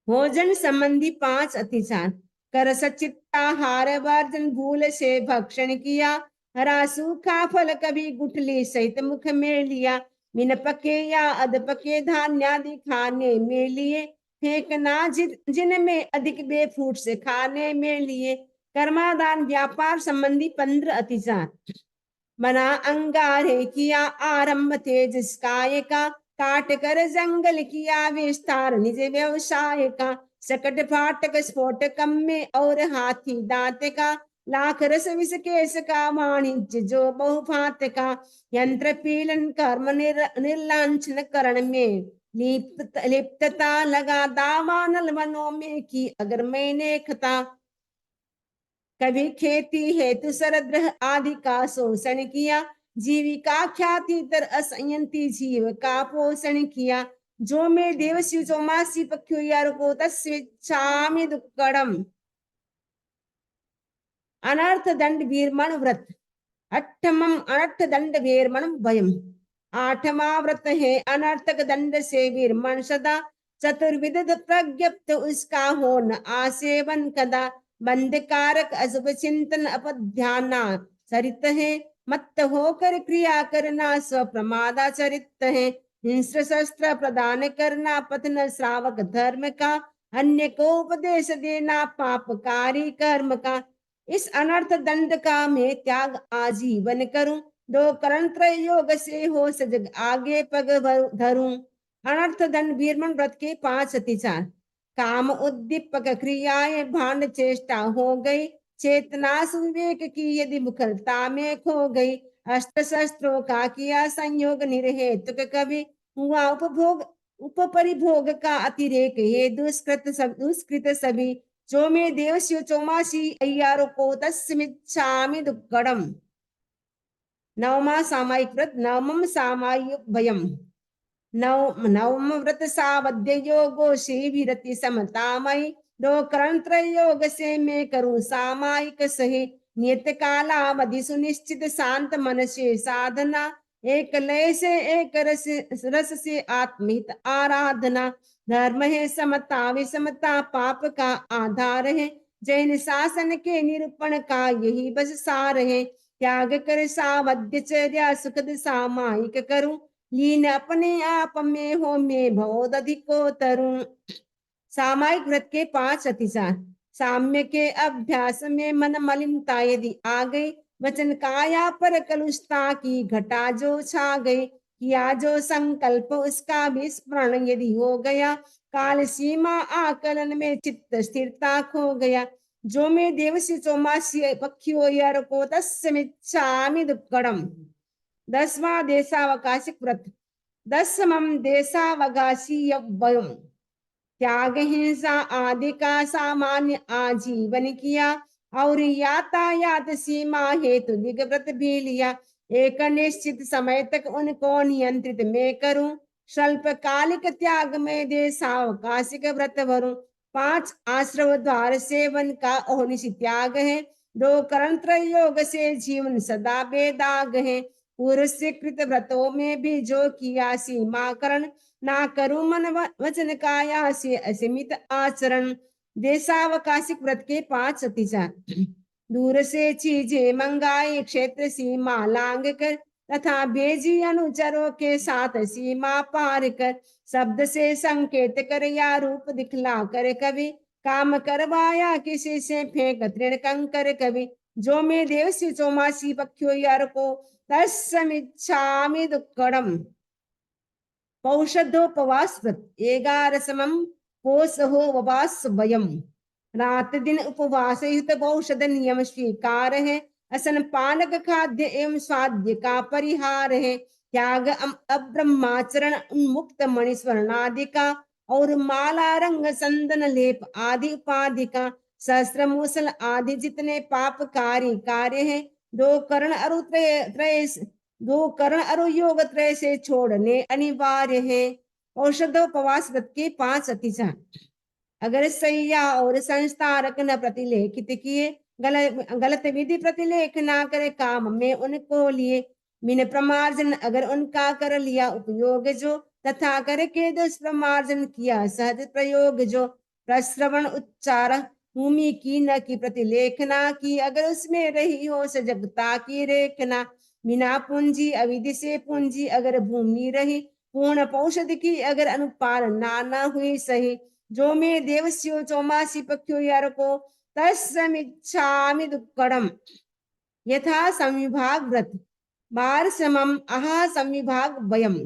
भोजन संबंधी 5 अतिचार। कर सचित्ताहार वर्जन भूल से भक्षण किया, हरा सूखा फल कभी गुठली सहित मुख में लिया, बिन पके या अध पके धान्य आदि खाने में लिए, फेंकना जिनमें अधिक बेफूट से खाने में लिए। कर्मादान व्यापार संबंधी 15 अतिचार। बना अंगारे किया आरंभ तेजस काय का, काट कर जंगल किया विस्तार निज व्यवसाय का, सकट फाटक स्फोटकम में और हाथी दांत का, लाख रस विष केस का वाणिज्य जो बहुभात का, यंत्र पीलन कर्म निर्लांछन करण में लिप्तता लगा दावा नल वनों में की अगर मैंने खता, कभी खेती हेतु सरद्रह आदि का शोषण किया, जीविका ख्याति तर असंयंती जीव का पोषण किया, जो मैं देवस्यु चौमासी पक्षु यारको तस्वेच्छामि दुक्कडम। अनर्थ दंड वीरमण व्रत। अठमम अनर्थ दंड वीरमण भयम। 8वां व्रत है अनर्थक दंड से वीरमण सदा, चतुर्विध प्रज्ञप्त उसका हो न आसेवन कदा, बंधकारक अशुभ चिंतन अपध्याना चरित है, मत होकर क्रिया करना स्वप्रमादाचरित है, हिंस्र शस्त्र प्रदान करना पथन श्रावक धर्म का, अन्य को उपदेश देना पापकारी कर्म का। इस अनर्थ दंड का मैं त्याग आजीवन करूं, 2 करण त्रय योग से हो सजग आगे पग धरूं। अनर्थ दंड वीरमण व्रत के 5 अतिचार। काम उद्दीपक क्रियाएं भांड चेष्टा हो गई, चेतना सुविवेक की यदि मुखरता में खो गई, अस्त्र शस्त्रों का किया संयोग निर्हेतुक कभी, हुआ उपभोग उपपरिभोग का अतिरेक ये दुष्कृत सभी, जो मैं देवस्यु चौमासी अय्यारो को तस्मिच्छामि दुक्कडम। 9वां सामायिक व्रत। 9वां सामायिक भयम। नवम व्रत सावध्य योगो से विरति समतामयी, 2 करण त्रय योग से मैं करूं सामायिक सही, नियत कालावधि सुनिश्चित शांत मन से साधना, एक लय से एक रस से आत्महित आराधना, धर्म है समता विषमता पाप का आधार है, जैन शासन के निरूपण का यही बस सार है, त्याग कर सावध्यचर्या सुखद सामायिक करूं, लीन अपने आप में हो मैं बहुत अधिको तरूं। सामायिक व्रत के 5 अतिचार। साम्य के अभ्यास में मन मलिनता यदि आ गई, वचन काया पर कलुषता की घटा जो छा गई, किया जो संकल्प उसका विस्मरण यदि हो गया, काल सीमा आकलन में चित्त स्थिरता खो गया, जो मैं देवसी चौमासी पक्षियों यार को तस्मिच्छामि दुक्कडम। 10वां देशावकाशिक व्रत। 10वां देशावकाशी वयम। त्याग हिंसा आदि का सामान्य आजीवन किया और यातायात सीमा हेतु दिग्व्रत भी लिया, एक निश्चित समय तक उनको नियंत्रित मैं करूं, स्वल्पकालिक त्याग में देशावकाशिक व्रत भरूं, 5 आश्रव द्वार सेवन का अहोनिश त्याग है, 2 करण त्रय योग से जीवन सदा बेदाग है, पूर्व स्वीकृत व्रतों में भी जो किया सीमाकरण, ना करूं मन वचन काया से असीमित आचरण। देशावकाशिक व्रत के 5 अतिचार। दूर से चीजें मंगाई क्षेत्र सीमा लांग कर, तथा भेजी अनुचरों के साथ सीमा पार कर, शब्द से संकेत कर या रूप दिखला कर कभी, काम करवाया किसी से फेंक तृण कंकर कभी, जो मैं देवसी चौमासी पक्षियों यार को तस्मिच्छामि दुक्कडम। पौषधोपवास व्रत। 11वां पोष हो उपवास वयम। रात दिन उपवास युक्त औषध नियम स्वीकार है, असन पालक खाद्य एवं स्वाद्य का परिहार है, त्याग अब्रह्माचरण उन्मुक्त मणि स्वर्णादि का और माला रंग संदन लेप आदि उपाधि का, सहस्त्र मूसल आदि जितने पापकारी कार्य है, 2 करण अरु योग त्रय से छोड़ने अनिवार्य है। औषधोपवास व्रत के 5 अतिचार। अगर सैया और संस्तारक न प्रतिलेखित किए, गलत विधि प्रतिलेख ना करे काम में उनको लिए, बिन प्रमार्जन अगर उनका कर लिया उपयोग जो, तथा करके दुष्प्रमार्जन किया सहज प्रयोग जो, प्रश्रवण उच्चार भूमि की न की प्रतिलेखना की, अगर उसमें रही हो सजगता की रेखना, बिना पूंजी अविधि से पूंजी अगर भूमि रही, पूर्ण पौषध की अगर अनुपाल ना हुई सही, जो में देवस्यो चौमासी पक्षो यार को तस्मिच्छामि दुक्कडम, यथा संविभाग व्रत बार समम आहा संविभाग वयम,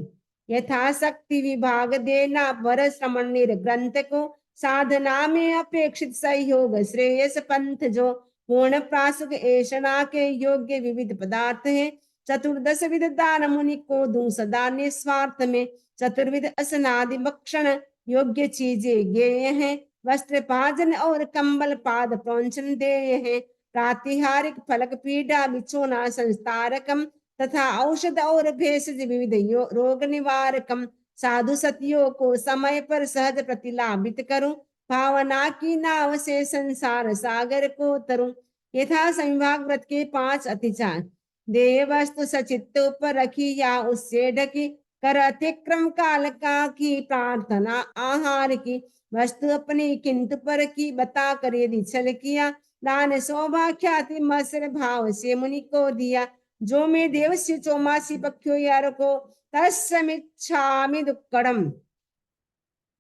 यथा शक्ति विभाग देना पर श्रमण ग्रंथ को, साधना में अपेक्षित सहयोग श्रेयस पंथ जो, पूर्ण प्रासुक ऐषणा के योग्य विविध पदार्थ है, चतुर्दश विध दान मुनि को दूं सदा निस्वार्थ में, चतुर्विध असनादि भक्षण योग्य चीजें गेय हैं, वस्त्र पाजन और कंबल पाद पौंछन देय है, प्रातिहारिक फलक पीड़ा बिछोना संस्तारकम, तथा औषध और भेषज विविध रोग निवारकम, साधु सतियों को समय पर सहज प्रतिलाभित करूं, भावना की नाव से संसार सागर को तरूं, यथा संविभाग व्रत के 5 अतिचार, देह वस्तु सचित्त पर रखी या उससे ढकी, कर अतिक्रम काल का की प्रार्थना आहार की, वस्तु अपनी किंतु पर की बता कर यदि छल किया, दान सौभाख्याति मत्सर भाव से मुनि को दिया, जो में देवस्य चौमासी पक्षो यार को तस्मिच्छामि दुक्कडम,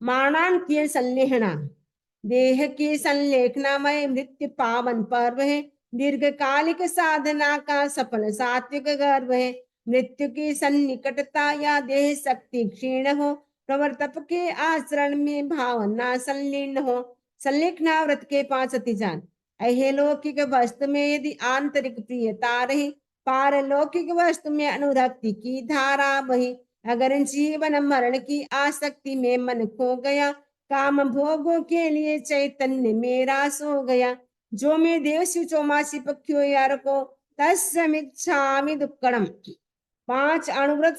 मानान की संलेहना, देह की संलेखनामय मृत्यु पावन पर्व है, दीर्घकालिक साधना का सफल सात्विक गर्भ है, मृत्यु की सन्निकटता या देह शक्ति क्षीण हो, प्रवर्तक के आचरण में भावना संलीन हो, संलेखना व्रत के 5 अतिजान, अहेलौकिक वस्तु में यदि आंतरिक प्रियता रही, पारलौकिक वस्तु में अनुरक्ति की धारा बही, अगर जीवन मरण की आसक्ति में मन खो गया, काम भोगों के लिए चैतन्य मेरा सो गया, जो में देवस्य चौमासी पक्षो यार को तस्मिच्छामि दुक्कडम, 5 अणुव्रत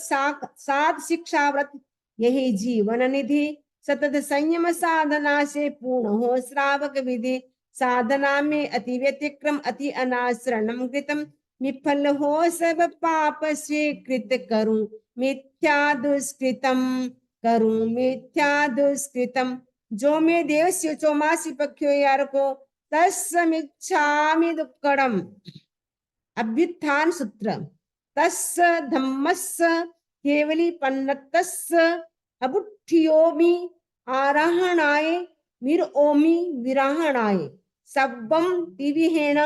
7 शिक्षा व्रत यही जीवन निधि, सतत संयम साधना से पूर्ण हो श्रावक विधि, साधना में अति व्यतिक्रम अति अनाश्रणम कृतम, विफल हो सब पाप स्वीकृत करूं मिथ्या दुष्कृतम, करूं मिथ्या दुष्कृतम, जो में देवस्य चौमासी पक्षो यार को तस्मिच्छामि दुक्कडम। अभ्युत्थान सूत्र, तस्य धम्मस्य केवली पन्नतस्य अबुठ्ठियोमि आराहणाय विरओमि विराहणाय, सब्बम दिविहेण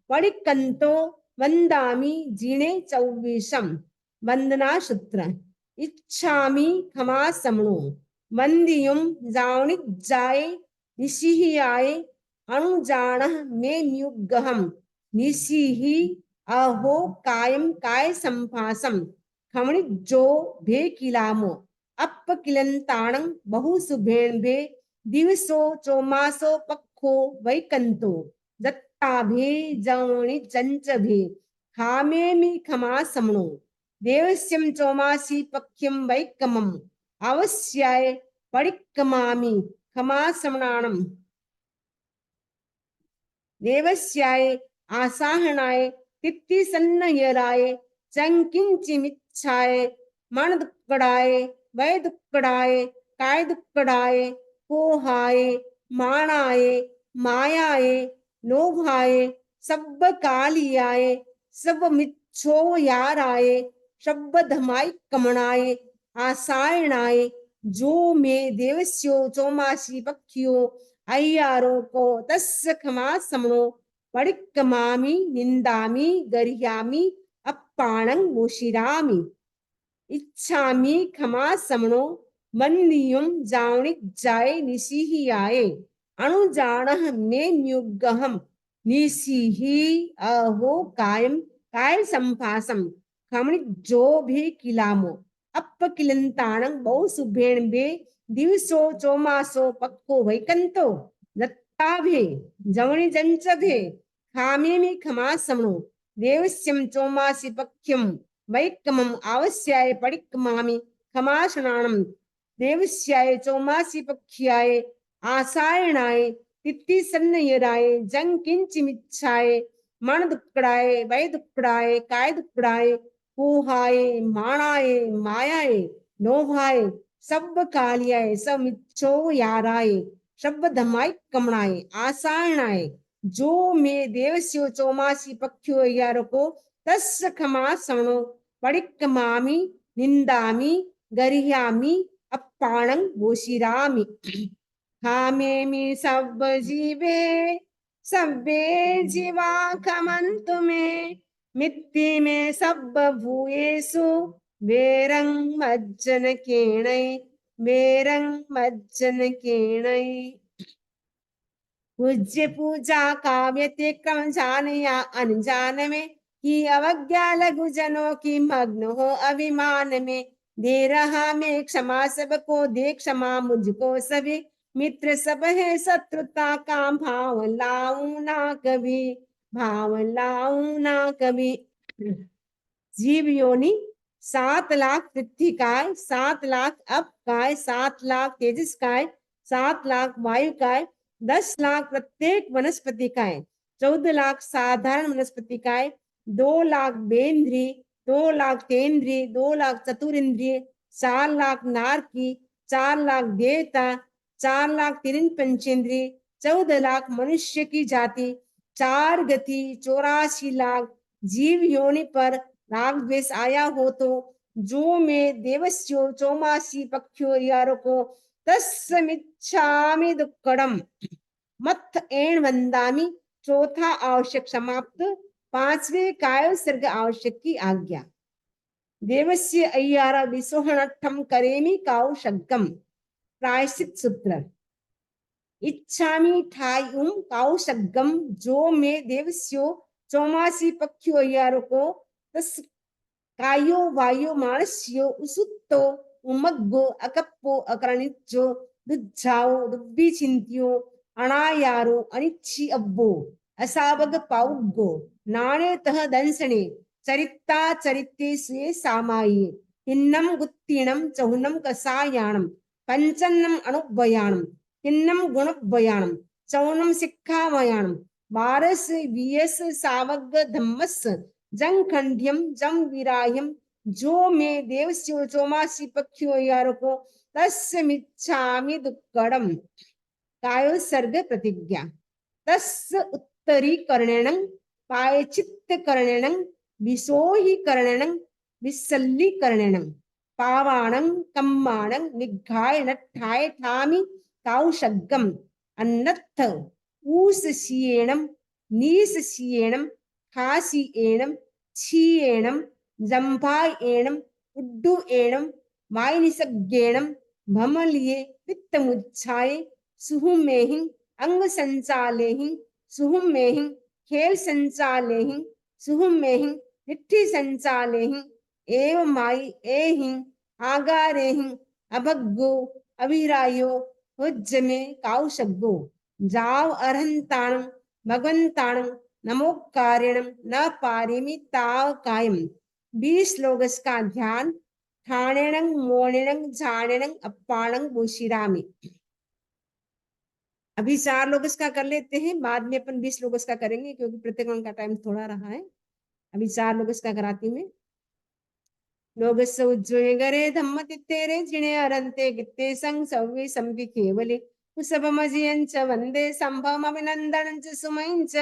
पडिकंतो वंदामि जीणे 24, वंदना सूत्र, इच्छामि क्षमा समणो, वंदियुम जावणि जाए निशिहियाय, अणुजाणः मे न्युग्गहम, निशिहि अहो कायम काय संभासम, खमणि जो भे किलामो, अप किलंताणं बहु सुभेण भे, दिवसो चौमासो पक्खो वैकंतो, दत्ता भे जवणि चंच भे, खामे मी खमा समणो, देवस्यम चौमासी पक्ष्यम वैकमम, अवश्याय पडिक्कमामि खमा समणाणम, देवस्याय आसाहनाय तित्ति सन्नयराय, चंकिंचिमिच्छाय मन दुक्कड़ाय वै दुक्कड़ाय काय दुक्कड़ाय, कोहाय माणाय मायाय लोभाय सब कालियाय, सब मिच्छो याराय, शब्द धमाई कमणाय आसायणाय, जो में देवस्यो चौमासी पक्षियो अय्यारों को तस्य क्षमा समणो, पडिक्कमामि निंदामि गर्ह्यामि अप्पाणं मोशिरामि, इच्छामि क्षमा समणो, वंदियुम जावणि जाय निशिहियाय, अणुजाणः मे न्युग्गहम, निशिहि अहो कायम काय संभासम, खमणि जो भी किलामो, अप किलंताणं बहु सुभेण बे, दिवसो चौमासो पक्को वैकंतो, दत्ता भे जवणि जंच भे, खामे में खमा समणो, देवस्यम चौमासी पक्ष्यम वैकमम, आवश्याय पडिक्कमामि खमाशनाणम, देवस्याय चौमासी पक्ष्याय आसायणाय तित्ती सन्नयराय जंग किंचिमिच्छाय मन दुक्कड़ाए वै दुक्कड़ाए काय दुक्कड़ाए पोहाए माणाए मायाए लोभाए सब कालियाए सब मिच्छो याराए शब्द धमाई कमणाए आसायणाए जो मे देवस्यो चौमासी पक्षो यारको तस्य खमा सवणो पडिक्कमामि निंदामि गरिह्यामि अप्पाणं वोशिरामि हामेमि सब जीवे सब्बे जीवा खमन्तु मे मित्ति मे सब भूयेषु वेरं मज्जन केणै वेरं मज्जन केणै पूज्य पूजा काव्यते क्रम जान या अनजान में कि अवज्ञा लघु जनों की मग्न हो अभिमान में दे रहा मैं क्षमा सबको दे क्षमा मुझको सभी मित्र सब है शत्रुता का भाव लाऊं ना कभी भाव लाऊं ना कभी जीव योनि 7 लाख पृथ्वी काय 7 लाख अप काय 7 लाख तेजस काय 7 लाख वायु काय 10 लाख प्रत्येक वनस्पति काय 14 लाख साधारण वनस्पति काय 2 लाख बेंद्री 2 लाख तेंद्री 2 लाख चतुरिंद्रिय 4 लाख नारकी 4 लाख देवता 4 लाख तीन पंचेंद्रिय 14 लाख मनुष्य की जाति 4 गति 84 लाख जीव योनि पर राग द्वेष आया हो तो जो मैं देवस्यो चौमासी पक्षो यारको तस्मिच्छामि दुक्कडम मत्थ एण वंदामि चौथा आवश्यक समाप्त 5वें काय सर्ग आवश्यक की आज्ञा देवस्य अय्यारा विसोहनठम करेमि काउ शग्गम प्रायश्चित सूत्र इच्छामि ठायुम काउ शग्गम जो मैं देवस्यो चौमासी पक्षो अय्यारको तस् कायो वायो मानस्यो उसुत्तो उमग्गो अकप्पो अकरणिच्चो दुज्जाओ दुब्बी चिंतियो अणायारो अनिच्छी अब्बो असावग पाउग्गो नाणे तह दंसने चरित्ता चरित्ते स्वे सामाये हिन्नम गुत्तीणम चहुनम कसायाणम पंचन्नम अणुभयाणम हिन्नम गुणभयाणम चौनम सिक्खामयाणम वारस वियस सावग धम्मस जंग खंडियम जम विराह्यम जो मैं देवस्यो चौमासी पक्षो यारको तस्य मिच्छामि दुक्कडम कायो सर्ग प्रतिज्ञा तस्य उत्तरीकरणं पायचित्तकरणं विसोहीकरणं विसल्लीकरणं पावाणं कम्माणं निघाय नट्ठाय ठामि काउशग्गम अन्नत्थ ऊसशीयेणं नीसशीयेणं खासीयेणं छीयेणं जंभायेणं उड्डुयेणं वायनिसज्ञेणं भमलिये वित्तमुच्छाये सुहुमेहिं अंग संचालेहिं सुहुमेहिं खेल संचालेहिं सुहुमेहिं निट्ठी संचालेहिं एव माई एहिं आगारेहिं अभग्गो अभिरायो हुज्जमे काउशग्गो जाव अरहंताणं भगवंताणं नमोकारिणं न पारिमि ताव कायम 20 श्लोक का ध्यान ठाणेणं मोणेणं झाणेणं अप्पाणं बुशिरामि अभी 4 लोग इसका कर लेते हैं बाद में अपन 20 लोग इसका करेंगे क्योंकि प्रतिक्रमण का टाइम थोड़ा रहा है अभी 4 लोग इसका कराती हूँ लोगस्स उज्जये गरे धम्म तित्तेरे जिणे अरन्ते गित्ते संग सव्वे संपि केवले कुसभमजियञ्च वन्दे सम्भवमभिनन्दनं च सुमयञ्च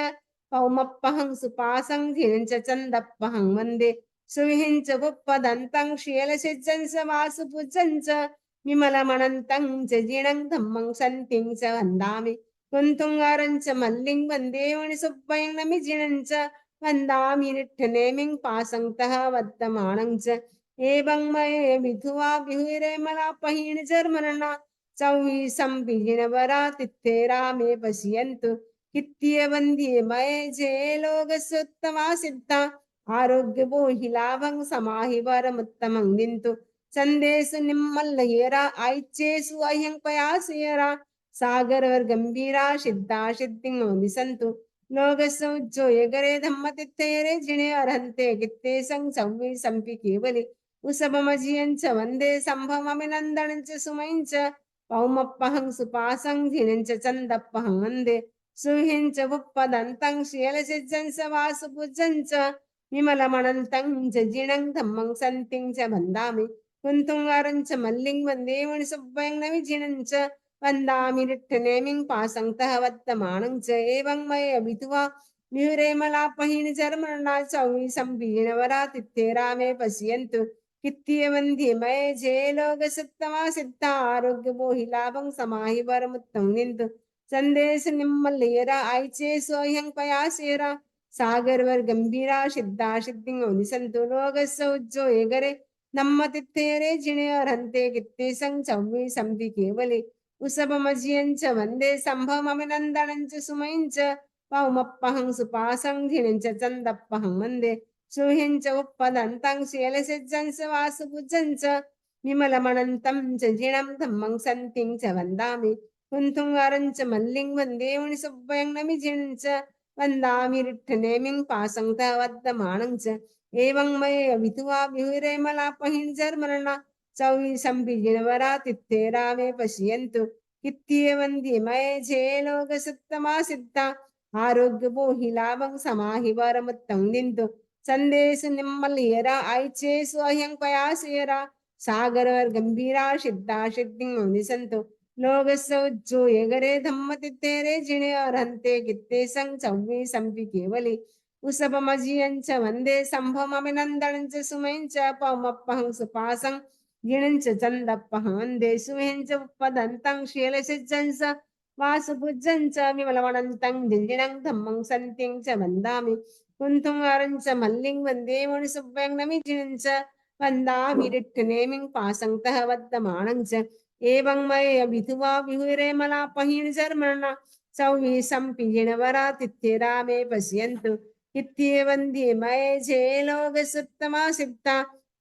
पौमप्पहं सुपासं धीरञ्च चन्दप्पहं वन्दे सुविहिञ्च बुप्पदन्तं शीलसिज्जं स वासुपुजं च विमलमनन्तं च जिणं धम्मं सन्तिं च वन्दामि कुन्तुङ्गारं च मल्लिं वन्दे मणिसुब्बयं नमिजिणं च वन्दामि निट्ठनेमिं पासङ्क्तः वर्तमानं च एवं मये विधुवा विहुरे मलापहीन जर्मनना चौवीसं विजिनवरा तित्थेरा मे पश्यन्तु कित्य वन्द्ये मये जे लोकसुत्तमा सिद्धा आरोग्य बोहि लाभं समाहि वरमुत्तमं दिन्तु संदेश निम्मल्लयेरा आइच्छेसु अह्यं पयासयरा सागर गंभीरा सिद्धा सिद्धिं दिसन्तु लोकस्य उज्जोय गरे धम्म तित्थेरे जिणे अरहन्ते गित्ते संग संवि संपि केवले उसभमजियं च वन्दे सम्भवमभिनन्दनं च सुमयं च पौमप्पहं सुपासं धिनं च चन्दप्पहं वन्दे सुहिं च वुप्पदन्तं शीलसिद्धं स वासुपुजं च विमलमनन्तं च जिणं धम्मं सन्तिं च वन्दामि कुन्तुङ्गारं च मल्लिं वन्दे मुनिसुब्बं न विजिनं च वन्दामि रिट्ठनेमिं पासङ्क्तः वर्तमानं च एवं मये अभितुवा विहुरेमलापहिन जर्मणा चौवि संपीनवरातिथ्ये रामे पश्यन्तु कित्तीय वंद्ये मये जे लोग सत्तमा सिद्धा आरोग्य मोहि लाभं समाहि वरमुत्तम निंदु संदेश निम्मलेरा आइचे सोह्यं पयासेरा सागर वर गंभीरा सिद्धा सिद्धिं ओनिसंतु लोग सौज्जो एगरे नम्म तित्तेरे जिणे अरहन्ते कित्ते संग चौवी संपि केवले उसपमजियं च वन्दे संभवमभिनन्दनं च सुमयं च पौमप्पहं सुपासं धिनं च चन्दप्पहं वन्दे सुहिं च उपपदन्तं शीलसिद्धं च वासुपुजं च विमलमनन्तं च जिणं धम्मं सन्तिं च वन्दामि कुन्तुङ्गारं च मल्लिं वन्दे मुनिसुब्बं नमिजिं च वन्दामि रिट्ठनेमिं पासङ्क्तः वर्धमानं च एवं मये अभितुवा विहुरेमलापहिर्जर्मरणा चौवि संपिजिणवरातिथ्ये रामे पश्यन्तु कित्तीय वन्द्ये मये जे लोग सत्तमा सिद्धा आरोग्य बोहि लाभं समाहि वरमुत्तं निंदु संदेश निम्मलियरा आइचे स्वयं पयासेरा सागरवर गंभीरा सिद्धा सिद्धिं निसंतो लोग सौज्जो एगरे धम्म तित्तेरे जिणे अरहन्ते कित्ते संग चौवी संपि केवली उसपमजियं च वन्दे संभवमभिनन्दनं च सुमयं च पौमप्पहं सुपासं गिणं च चन्दप्पहं वन्दे सुमयं च उपदन्तं शीलसिद्धं च वासुपुजं च विमलमनन्तं जिञ्जिणं धम्मं सन्तिं च वन्दामि कुन्तुङ्गारं च मल्लिं वन्दे मुनिसुब्बं नमिजिनं च वन्दामि रिट्ठनेमिं पासङ्क्तः वर्धमानं च एवं मये अभितुवा विहुरेमलापहिर्जर्मणा चौवि संपिजिणवरातिथ्ये रामे पश्यन्तु कित्तीय वन्द्ये मये जे लोग सुत्तमा सिद्धा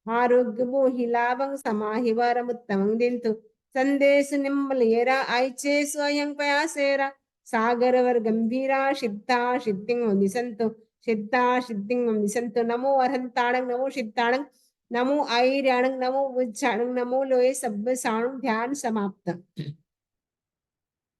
आरोग्य मोहि लाभं समाहि वरमुत्तमं दिन्तु संदेश निम्मलेरा आइचे स्वयं पयासेरा सागरवर गंभीरा सिद्धा सिद्धिं निसंतो सिद्धा सिद्धिं निसंतो नमो अरहंताणं नमो सिद्धाणं नमो आयर्याणं नमो बुज्झाणं नमो लोये सब्ब साणं ध्यान समाप्त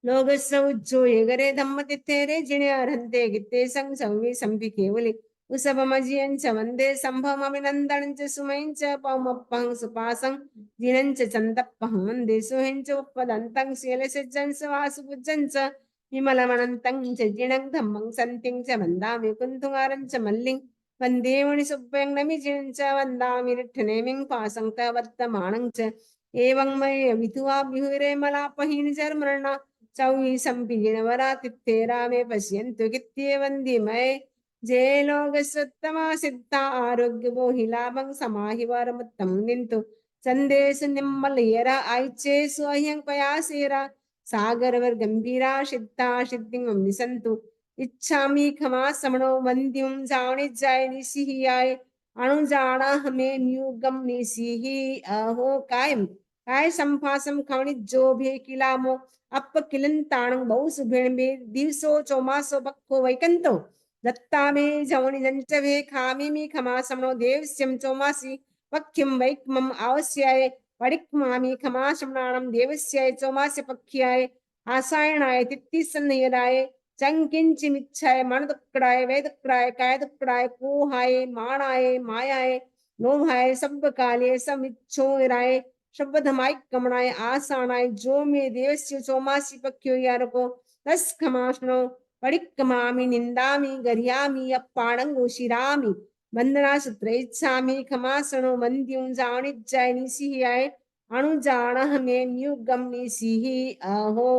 लोगस्य उज्जो एगरे धम्म तित्तेरे जिणे अरहन्ते गित्ते संग संवि संपि केवले उसपमजियं च वन्दे संभवमभिनन्दनं च सुमयं च पौमप्पहं सुपासं जिनं च चन्दप्पहं वन्दे सुहिं च उपपदन्तं शीलसिद्धं च वासुपुजं च विमलमनन्तं च जिणं धम्मं सन्तिं च वन्दामि कुन्तुङ्गारं च मल्लिं वन्दे मुनिसुब्बं नमिजिनं च वन्दामि रिट्ठनेमिं पासङ्क्तः वर्तमानं च एवं मये विधुवा विहुरेमलापहिर्जर्मणा चौवि संपिजिणवरातिथ्ये रामे पश्यन्तु कित्तीय वन्द्ये मये जे लोग सत्तमा सिद्धा आरोग्य मोहि लाभं समाहि वरमुत्तमं निन्तु संदेश निम्मलेरा आइचे स्वयं पयासेरा सागरवर गंभीरा सिद्धा सिद्धिं निसंतु इच्छामि खमा समणो वन्द्युं जानि जाय निसिहियाय अणुजाना हमें न्यूगम निसिहि अहो कायम काय संफासम खवणि जो भे किलामो अप किलंताणं बहु सुभिणबे दिवसो चौमासो बक्को वैकंतो दत्तामे जवनि जंचवे खामी मी खमासमनो देवस्यं चौमासी पक्ष्यं वैक्मम् आवस्याय पडिक्मामि खमासमनाणं देवस्याय चौमास्य पक्ष्याय आसायणाय तित्तिसन्नयराय चंकिंचिमिच्छाय मनदुक्कडाय वैदुक्कडाय कायदुक्कडाय कोहाय माणाय मायाय लोभाय सब्बकाले समिच्छोराय शब्दमाय कमणाय आसानाय जो मे देवस्य चौमासी पक्ष्यो यारको तस् खमासनो पडिक्कमामि निन्दामि गर्यामि अप्पाणं शिरामि वंदना सूत्रैच्छामि खमासनो वन्द्युं जाणिज्जाय निसिहियाय अणुजाणः मे न्युगम निसिहि अहो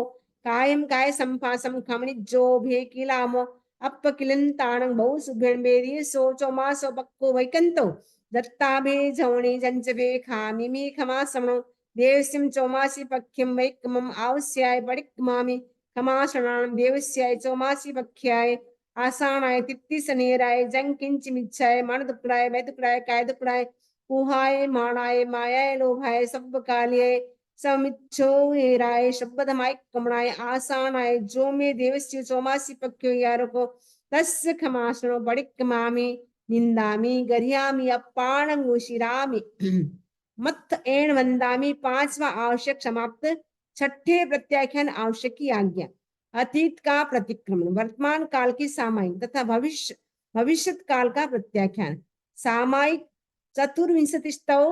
कायं काय संफासं खमणिज्जो भे किलामो अप्प किलंताणं बहु सुभिणबेरी सो चौमासो पक्को वैकंतो दत्ताभे जवणी जंचभे खामि मी खमासमनो देवस्यं चौमासी पक्ष्यं वैक्मम् आवस्याय पडिक्मामि खमासनां देवस्याय चौमासी पक्ष्याय आसानाय तित्तिसनेराय जंकिंचिमिच्छाय मनदुक्कडाय वैदुक्कडाय कायदुक्कडाय कुहाय माणाय मायाय लोभाय सब्बकाल्याय समिच्छोराय शब्दमाय कमणाय आसानाय जो मे देवस्य चौमासी पक्ष्यो यारको तस्य खमासनो पडिक्मामि निंदामि गर्यामि अप्पाणं शिरामि मत्थ एण वंदामि पांचवा आवश्यक समाप्त छठे प्रत्याख्यान आवश्यक की आज्ञा। अतीत का प्रतिक्रमण, वर्तमान काल की सामायिक तथा भविष्य काल का प्रत्याख्यान। सामायिक चतुर्विंशति स्तव,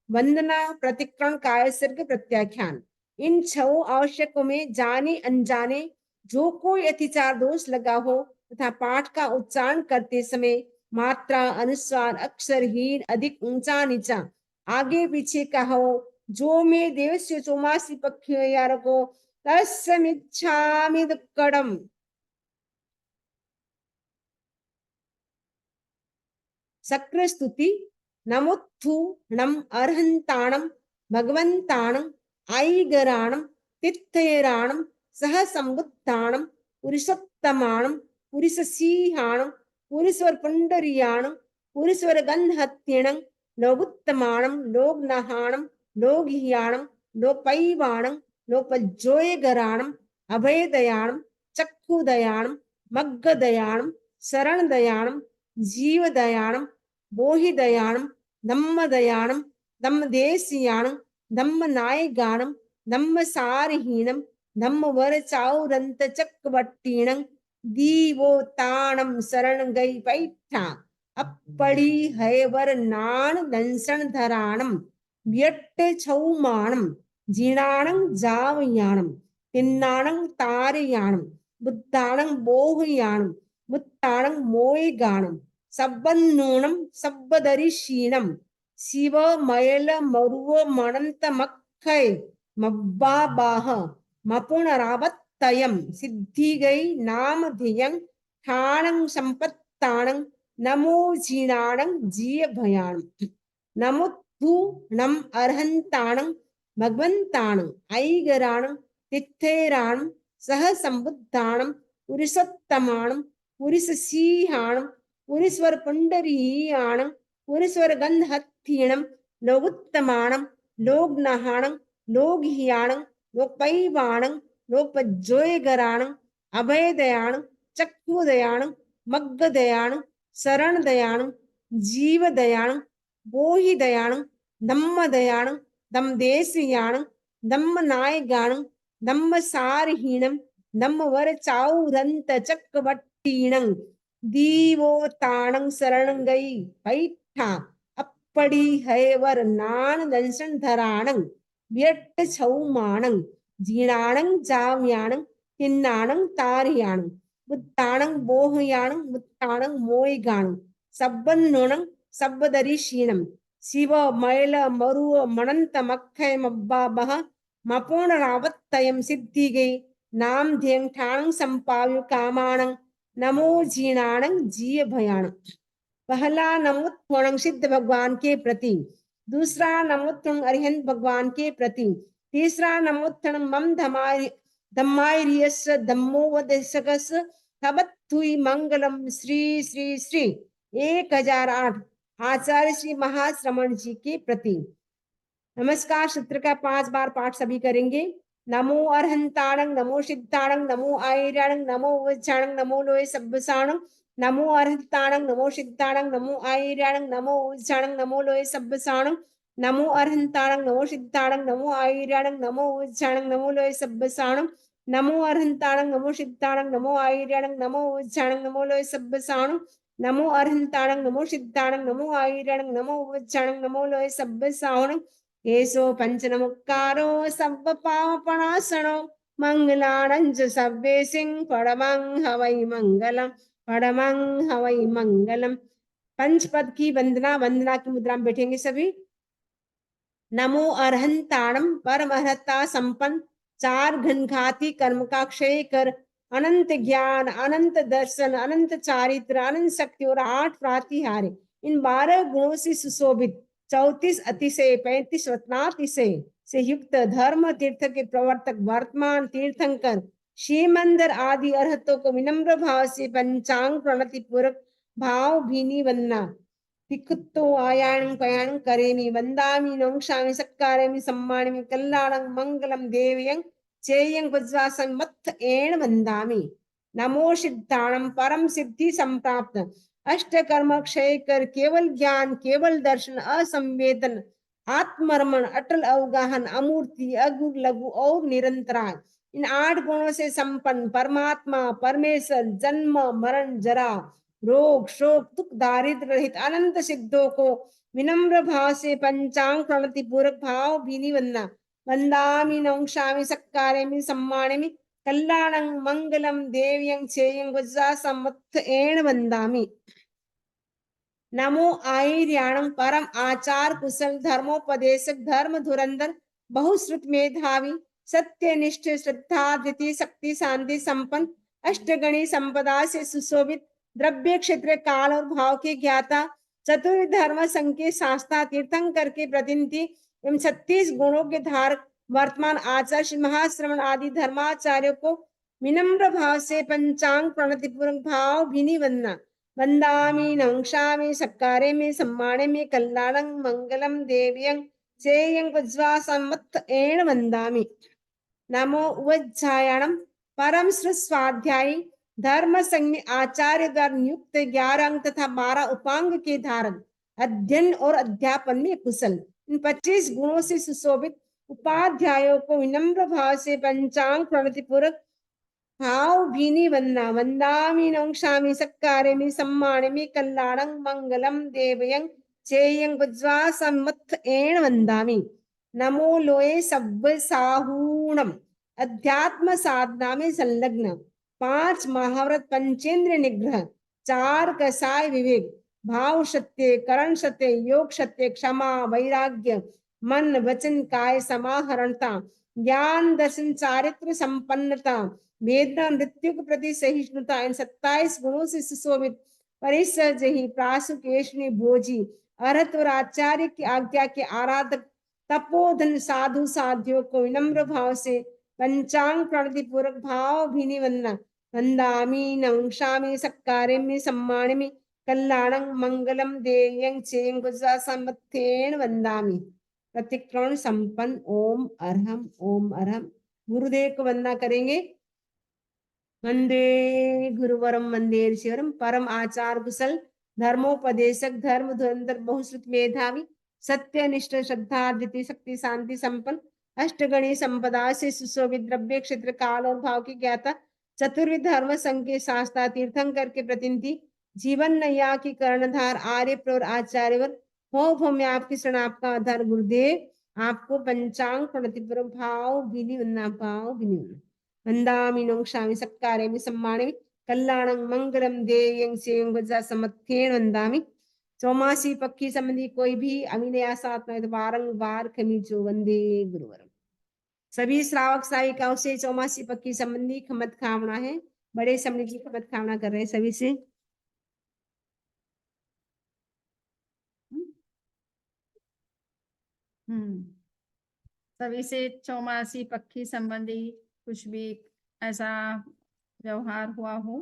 वंदना, प्रतिक्रमण, कायसर्ग, प्रत्याख्यान। इन 6 आवश्यकों में जाने अनजाने जो कोई अतिचार दोष लगा हो तथा पाठ का उच्चारण करते समय मात्रा, अनुस्वार, अक्षरहीन, अधिक, ऊंचा नीचा, आगे पीछे का हो, जो में देवस्य चौमासी पक्षियों यार को तस्मिच्छामि दुक्कडम। सक्र स्तुति, नमोत्थु नम अर्हंताणम भगवंताणम आईगराणम तिथयराणम सह संबुद्धाणम पुरुषोत्तमाणम पुरुषसीहाणम पुरुषवर पुंडरीयाणम पुरुषवर गंधहत्यणम लोगुत्तमाणम लोगनहाणम लोगहियाणम लोपैवाणम लोपज्जोयगराणम अभयदयाणम चक्षुदयाणम मग्गदयाणम शरणदयाणम जीवदयाणम बोहिदयाणम धम्मदयाणम धम्मदेशियाणम धम्मनायगाणम धम्मसारहीणम धम्मवरचाउरंत चक्रवट्टीणम दीवोताणम शरण गई पैठा अपड़ी हैवर नाण दंसन धराणम व्यट्ट छौमाणम जीणाणं जावयाणम तिन्नाणं तारयाणम बुद्धाणं बोहयाणम मुत्ताणं मोयगाणम सब्बन्नूणं सब्बदरिशीणं शिव मयल मरुव मणंत मक्खय मब्बाबाह मपुणरावत्तयं सिद्धि गई नाम धियं ठाणं संपत्ताणं नमो जीणाणं जीय भयाणं नमो तु नम अर्हंताणं भगवंताणं ऐगराणं तिथेराणं सह संबुद्धाणं पुरुषोत्तमाणं पुरुषसीहाणं पुरुषवर पुंडरीयाणं पुरुषवर गंधहत्थीणं लोगुत्तमाणं लोगनहाणं लोगहियाणं लोपैवाणं लोपज्जोयगराणं अभयदयाणं चक्षुदयाणं मग्गदयाणं शरणदयाणं जीवदयाणं बोहिदयाणं धम्मदयाणं धम्मदेशियाणं धम्मनायगाणं धम्मसारहीणं धम्मवरचाउरंत चक्रवट्टीणं दीवोताणं शरणं गई पैठा अपड़ी हैवर नाण दंसन धराणं व्यट्ट छौमाणं जीणाणं जावयाणं तिन्नाणं तारयाणं बुत्ताणं बोहयाणं मुत्ताणं मोयगाणं सब्बन्नूणं सब्बदरिशीणं शिव मैल मरुव मणंत मक्खय मब्बाबह मपुणरावत्तयं सिद्धि गई नाम ध्यं ठाणं संपाव्य कामाणं नमो जीणाणं जीय भयाणं। पहला नमोत्थुणं सिद्ध भगवान के प्रति, दूसरा नमोत्थुणं अरिहंत भगवान के प्रति, तीसरा नमोत्थुणं मम धम्मायर्यस्य धम्मोपदेशकस्य तबत्थुई मंगलम श्री श्री श्री 1008 आचार्य श्री महाश्रमण जी के प्रति। नमस्कार सूत्र का 5 बार पाठ सभी करेंगे। नमो अर्हंताणं नमो सिद्धाणं नमो आयर्याणं नमो उच्चाणं नमो लोय सब्बसाणं नमो अर्हंताणं नमो सिद्धाणं नमो आयर्याणं नमो उच्चाणं नमो लोय सब्बसाणं नमो अर्हंताणं नमो सिद्धाणं नमो आयर्याणं नमो उच्चाणं नमो लोय सब्बसाणं नमो अर्हंताणं नमो सिद्धाणं नमो आयर्याणं नमो उच्चाणं नमो लोय सब्बसाणं नमो अर्हंताणं नमो सिद्धाणं नमो आयर्याणं नमो उच्चाणं नमो लोय सब्बसाणं येसो पंचनमुक्कारो सब्ब पापनाशनो मंगलाणंच सब्बे सिंह पड़मं हवै मंगलम पड़मं हवै मंगलम। पंचपद की वंदना, वंदना की मुद्रा में बैठेंगे सभी। नमो अर्हंताणम परमहता संपन्न 4 घनघाती कर्म का क्षय कर अनंत ज्ञान अनंत दर्शन अनंत चारित्र अनंत शक्ति और 8 प्रातिहार्य इन 12 गुणों से सुशोभित 34 अतिशय 35 रत्नातिशय से युक्त धर्म तीर्थ के प्रवर्तक वर्तमान तीर्थंकर श्रीमंदर आदि अर्हतों को विनम्र भाव से पंचांग प्रणति पूर्वक भाव भीनी वंदना। तिकुत्तो आयाणं पयाणं करेमि वंदामि नौक्षामि सत्कारयामि सम्मानयामि कल्याणं मंगलम देवयं चेयं वज्रासं मत्थ एण वंदामि। नमो सिद्धाणं परम सिद्धि संप्राप्त अष्ट कर्म क्षय कर केवल ज्ञान केवल दर्शन असंवेदन आत्मरमण, अटल अवगाहन, अमूर्ति, अगु, लघु और निरंतराय, इन 8 गुणों से संपन्न परमात्मा परमेश्वर जन्म मरण जरा रोग शोक दुख दारिद्र रहित अनंत सिद्धों को विनम्र भाव से पंचांग प्रणति पूर्वक भाव भीनी वंदना वंदामि नौक्षामि सत्कारयामि सम्मानयामि कल्याणं मंगलम देव्यं चेयं वज्रा सम्मत एण वंदामि। नमो आयर्याणं परम आचार कुशल धर्मोपदेशक धर्म धुरंधर बहुश्रुत मेधावी सत्यनिष्ठ श्रद्धा द्वितीय शक्ति शांति संपन्न अष्टगणी संपदा से सुशोभित द्रव्य क्षेत्र काल और भाव के ज्ञाता चतुर्विध धर्म संघ के शास्त्रा तीर्थंकर के प्रतिनिधि एवं 36 गुणों के धारक वर्तमान आचार्य महाश्रवण आदि धर्माचार्यों को विनम्र भाव से पंचांग प्रणति पूर्वक भाव भीनी वंदना वंदामि नौक्षामि सत्कारयामि सम्मानयामि कल्याणं मंगलम देव्यं चेयं वज्रा सम्मत एण वंदामि। नमो उज्जायाणं परम स्वाध्यायी धर्म संघ आचार्य द्वारा नियुक्त 11 अंग तथा 12 उपांग के धारक अध्ययन और अध्यापन में कुशल इन 25 गुणों से सुशोभित उपाध्यायों को विनम्र भाव से पंचांग प्रणति पूर्वक भाव भीनी वंदना वंदामि नौक्षामि सत्कारयामि सम्मानयामि कल्याणं मंगलम देवयं चेयं वज्रा सम्मत एण वंदामि। नमो लोये सव्य साहूणम अध्यात्म साधना में संलग्न 5 महाव्रत पंचेंद्र निग्रह 4 कसाय विवेक भाव सत्य करण सत्य योग सत्य क्षमा वैराग्य मन वचन काय समाहरणता ज्ञान दर्शन चारित्र संपन्नता वेदना मृत्यु के प्रति सहिष्णुता इन 27 गुणों से सुशोभित परिसर जही प्रासुकेशनी भोजी अरहत और आचार्य की आज्ञा के आराधक तपोधन साधु साध्यों को विनम्र भाव से पंचांग प्रणति पूर्वक भाव भीनी वंदना वंदामि नौक्षामि सत्कारयामि सम्मानयामि कल्याणं मंगलम देयं चेयं वज्रा सम्मत्तेन वंदामि। प्रतिक्रमण संपन्न ओम अरहम गुरुदेव को वंदना करेंगे। वंदे गुरुवरम वंदे ऋषिवरम परम आचार कुशल धर्मोपदेशक धर्म धुरंधर बहुश्रुत मेधावी सत्यनिष्ठ श्रद्धा द्वितीय शक्ति शांति संपन्न अष्टगणी संपदा से सुशोभित द्रव्य क्षेत्र काल और भाव की ज्ञाता चतुर्विध धर्म संघ के शास्त्रा तीर्थंकर के प्रतिनिधि जीवन नैया की कर्णधार आर्य प्रोर आचार्यवर हो मैं आपकी शरण आपका आधार गुरुदेव आपको पंचांग प्रणतिपूर्वक भाव भीनी वंदना भाव भीनी वंदना वंदामि नौक्षामि सत्कारयामि सम्मानयामि कल्याणं मंगलम देयं चेयं वज्रा सम्मत्तेन वंदामि। चौमासी पक्षी संबंधी कोई भी अभिनया साथ में बारंबार खमीजो वंदे गुरुवरम। सभी श्रावक साहिकाओं से चौमासी पक्षी संबंधी खमत खावना है। बड़े समृद्धि की खमत खावना कर रहे हैं सभी से। सभी से चौमासी पक्षी संबंधी कुछ भी ऐसा व्यवहार हुआ हो,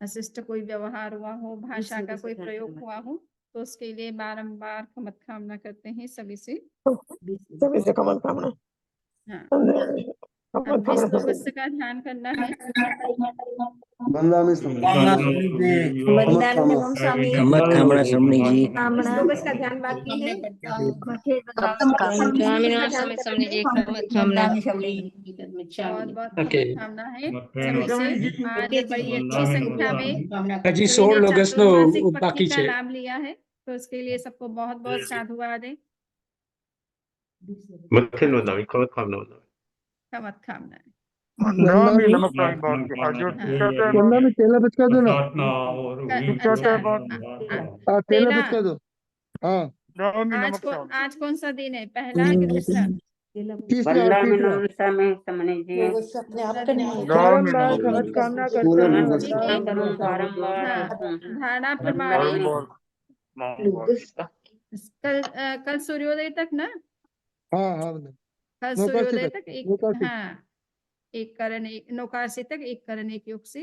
अशिष्ट कोई व्यवहार हुआ हो, भाषा का कोई प्रयोग हुआ हो, तो उसके लिए बारंबार खमत कामना करते हैं सभी से खमत कामना। हाँ, अब 20 लोगों का ध्यान करना है। लोगों का ध्यान बाकी है। बहुत बहुत कामना है सभी से। आज बड़ी अच्छी संख्या में जी 16 लोग चतुर्मासिक पक्षी का नाम लिया है, तो उसके लिए सबको बहुत बहुत साधुवाद है। खमत कामना है। आज कौन सा दिन है, पहला कि दूसरा? धारणा प्रमाणी कल सूर्योदय तक ना? कल सूर्योदय तक एक करण एक नौकाशी तक एक करण एक योग से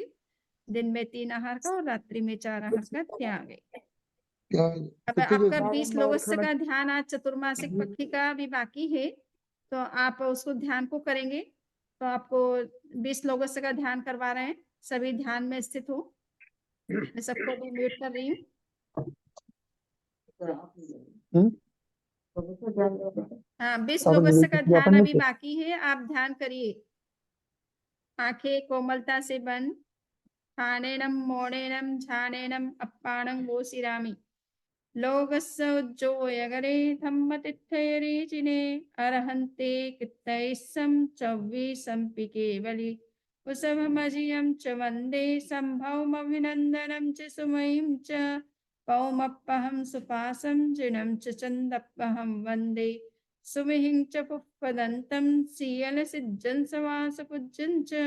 दिन में 3 आहार का और रात्रि में 4 आहार का त्याग है। अब आपका 20 लोगों का ध्यान आज चतुर्मासिक पक्षी का भी बाकी है, तो आप उसको ध्यान को करेंगे। तो आपको 20 लोगों का ध्यान करवा रहे हैं, सभी ध्यान में स्थित हो। मैं सबको भी म्यूट कर रही हूँ। हाँ, 20 और लोगों का ये ध्यान अपन अभी ने बाकी है, आप ध्यान करिए। आंखें कोमलता से बंद। ठाणेनं मोणेनं झानेनं अप्पाणं गोसिरामि। लोकस्य उज्जोयगरे धम्मतिथयरीचिने अर्हन्ते कित्तैस्सं चव्वीसम्पि केवलि कुसभमजियं च वन्दे सम्भवमभिनन्दनं च सुमयीं च पौमप्पहं सुपासं जिनं च चन्दप्पहं वन्दे सुमिहिं च पुष्पदन्तं सीयलसिज्जं सवासपूज्यं च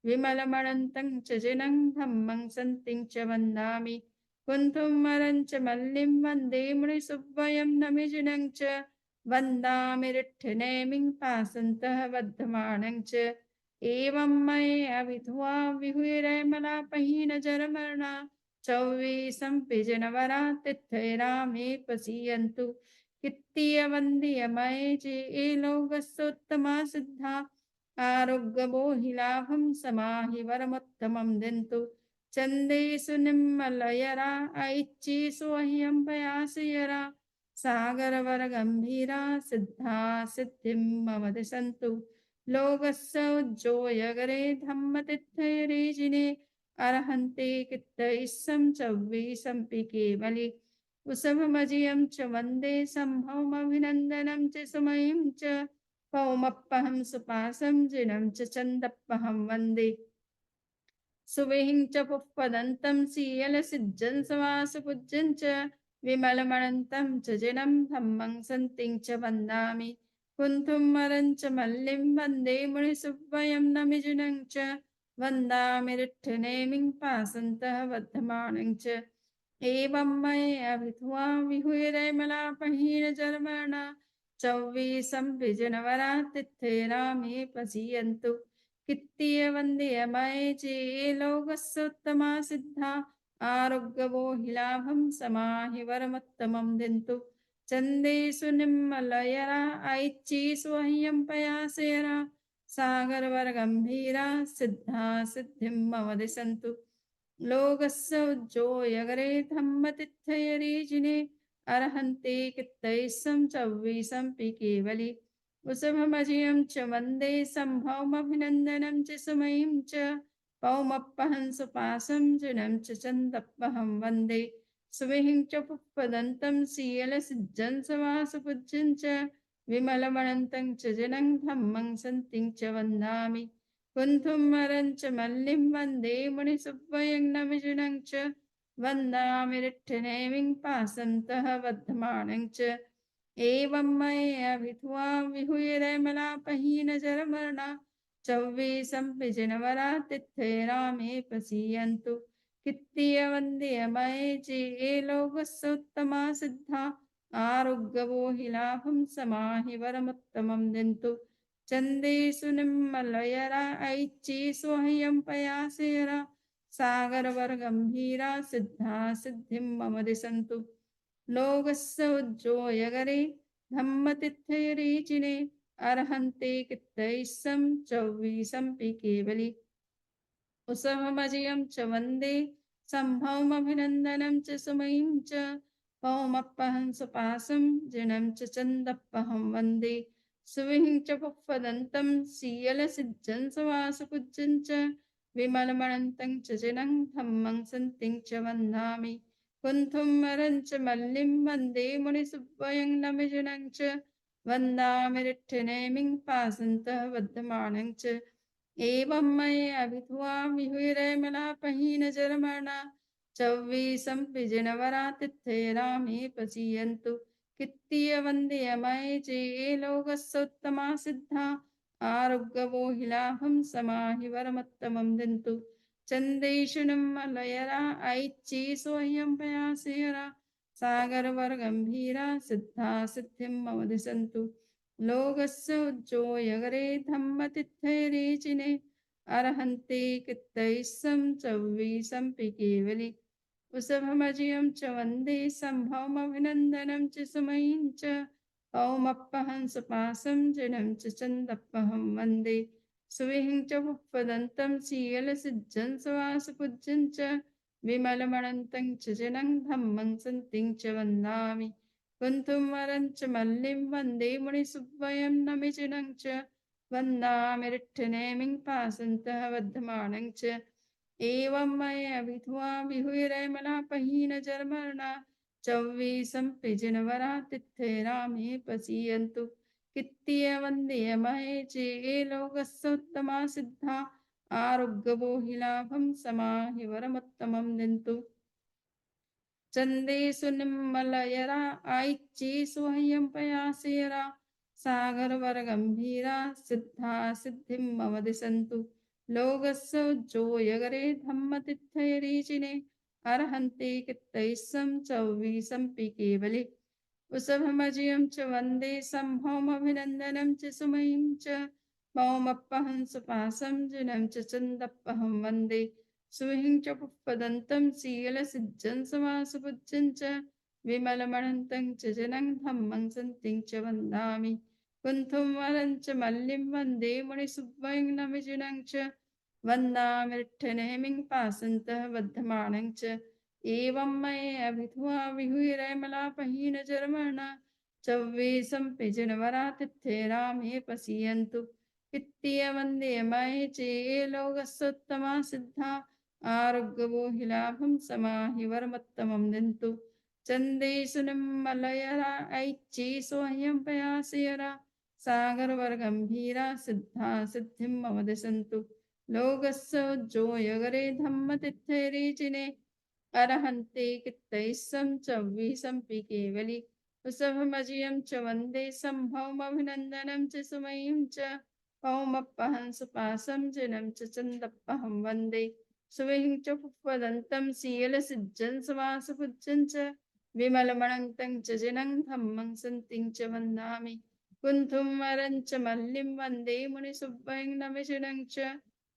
विमलमणन्तं च जिनं धम्मं सन्तिं च वन्दामि कुन्थुमरं च मल्लिं वन्दे मुनिसुव्वयं नमिजिनं च वन्दामि रिट्ठनेमिं पासन्तः वर्धमानं च एवं मये अविधुवा विहुरैमलापहीन जरमरणा चौवीसं जनवरा तिथैरामे पसीयन्तु कित्तीयवन्द्यमये चे ये लोकस्योत्तमा सिद्धा आरोग्यमोहिलाभं समाहि वरमुत्तमं दिन्तु चन्देषु निम्मलयरा ऐच्छिषु ह्यं पयासयरा सागरवरगम्भीरा सिद्धा सिद्धिं मम दिशन्तु लोकस्य उज्जोयगरे धम्मतिथयरेजिने अर्हन्ते कित्तैस्सं चव्वीसम्पि केवलि कुसभमजियं च वन्दे सम्भवमभिनन्दनं च सुमयीं च पौमप्पहं सुपासं जिनं च चन्दप्पहं वन्दे सुविहिं च पुष्पदन्तं सीयलसिज्जं सवासपूज्यं च विमलमणन्तं च जिनं धम्मं सन्तिं च वन्दामि कुन्थुमरं च मल्लिं वन्दे मुनिसुव्वयं नमिजिनं च वन्दामि रिट्ठनेमिं पासन्तः वर्धमानं च एवं मये अभिधुवा विहुरैमलापहीनजर्मणा चौवीसं जनवरा तिथैरामे पसीयन्तु कित्तीयवन्द्यमये चे लोकस्योत्तमा सिद्धा आरोग्यमोहिलाभं समाहि वरमुत्तमं दिन्तु चन्देषु निम्मलयरा ऐच्छिषु ह्यं पयासयरा सागरवरगम्भीरा सिद्धा सिद्धिं मम दिशन्तु लोकस्य उज्जोयगरे धम्मतिथयरीजिने अर्हन्ते कित्तैस्सं चव्वीसम्पि केवलि कुसुममजियं च वन्दे सम्भवमभिनन्दनं च सुमयीं च पौमप्पहं सुपासं जिनं च चन्दप्पहं वन्दे सुमिहिं च पुष्पदन्तं सीयलसिज्जं सवासपूज्यं च विमलमणन्तं च जिनं धम्मं सन्तिं च वन्दामि कुन्थुमरं च मल्लिं वन्दे मुनिसुव्वयं नमिजिनं च वन्दामि रिट्ठनेमिं पासन्तः वर्धमानं च एवं मये अभिधुवा विहुरैमलापहीनजरमरणा चौवीसं जनवरा तिथैरामे पसीयन्तु कित्तीयवन्द्यमये चे ये लोकस्योत्तमा सिद्धा आरोग्यमोहिलाभं समाहि वरमुत्तमं दिन्तु चन्देषु निम्मलयरा ऐच्छिषु ह्यं पयासयरा सागरवरगम्भीरा सिद्धा सिद्धिं मम दिशन्तु लोकस्य उज्जोयगरे धम्मतिथयरीचिने अर्हन्ते कित्तैस्सं चौवीसम्पि केवलि कुसुममजियं च वन्दे सम्भवमभिनन्दनं च सुमयीं च पौमप्पहं सुपासं जिनं च चन्दप्पहं वन्दे सुविहिं च पुष्पदन्तं सीयलसिज्जं सवासपूज्यं च विमलमणन्तं च जिनं धम्मं सन्तिं च वन्दामि कुन्थुमरं च मल्लिं वन्दे मुनिसुव्वयं नमिजिनं च वन्दामि रिट्ठनेमिं पासन्तः वर्धमानं च एवं मये अभिधुवा विहुरैमलापहीनजर्मणा चौवीसं जनवरा तिथैरामे पसीयन्तु कित्तीयवन्द्यमये चे लोकस्योत्तमा सिद्धा आरोग्यमोहिलाभं समाहि वरमुत्तमं दिन्तु चन्देषु निम्मलयरा ऐच्छिषु ह्यं पयासयरा सागरवरगम्भीरा सिद्धा सिद्धिं मम दिशन्तु लोकस्य उज्जोयगरे धम्मतिथयरीचिने अर्हन्ते कित्तैस्सं चव्वीसम्पि केवलि कुसभमजियं च वन्दे सम्भवमभिनन्दनं च सुमयीं च पौमप्पहं सुपासं जिनं च चन्दप्पहं वन्दे सुविहिं च पुष्पदन्तं सीयलसिज्जं सवासपूज्यं च विमलमणन्तं च जिनं धम्मं सन्तिं च वन्दामि कुन्थुं वरं च मल्लिं वन्दे मुनिसुवयं नमिजिनं च वन्दामि रिट्ठनेमिं पासन्तः वर्धमानं च एवं मया विधवा विहुरैमलापहीन जर्मणा चौवीसं पिजिनवरातिथ्ये रामे पसीयन्तु कित्तीय वन्दे महे चे लोकस्योत्तमा सिद्धा आरोग्यबोहिलाभं समाहि वरमुत्तमं दन्तु चन्देषु निम्मलयरा ऐच्येषु ह्यं पयासेरा सागरवरगम्भीरा सिद्धा सिद्धिं मम दिशन्तु लोकस्य उज्जोयगरे धम्मतिथैरीचिने अर्हन्ति कित्तैस्सं चौवीसंपि केवले वृषभमजयं च वन्दे सम्भवमभिनन्दनं च सुमयीं च मौमप्पहं सुपासं जिनं च चन्दप्पहं वन्दे सुहिं च पुष्पदन्तं शीलसिज्जं समासुपूज्यं च विमलमणन्तं च जनं धम्मं सन्तिं च वन्दामि कुन्थुं वरं च मल्लिं वन्दे मुनिसुवयं नमिजिनं च वन्दामि रिट्ठनेमिं पासन्तः वर्धमानं च एवं मया विधवा विहुरैमलापहीन जर्मणा चौवीसंपि जनवरातिथ्ये रामे पसीयन्तु कित्तीय वन्दे मये चे लोकस्योत्तमा सिद्धा आरोग्यबोहिलाभं समाहि वरमुत्तमं दन्तु चन्देषु निम्मलयरा ऐच्येषु ह्यं पयासेरा सागरवरगम्भीरा सिद्धा सिद्धिं मम दिशन्तु लोकस्य उज्जोयगरे धम्मतिथैरीचिने अर्हन्ति कित्तैस्सं चौवीसंपि केवली वृषभमजयं च वन्दे सम्भवमभिनन्दनं च सुमयीं च पौमप्पहं सुपासं जिनं च चन्दप्पहं वन्दे सुविहिं च पुष्पदन्तं शीलसिज्जं समासुपूज्यं च विमलमणन्तं च जिनं धम्मं सन्तिं च वन्दामि कुन्थुं वरं च मल्लिं वन्दे मुनिसुवयं नमिजिनं च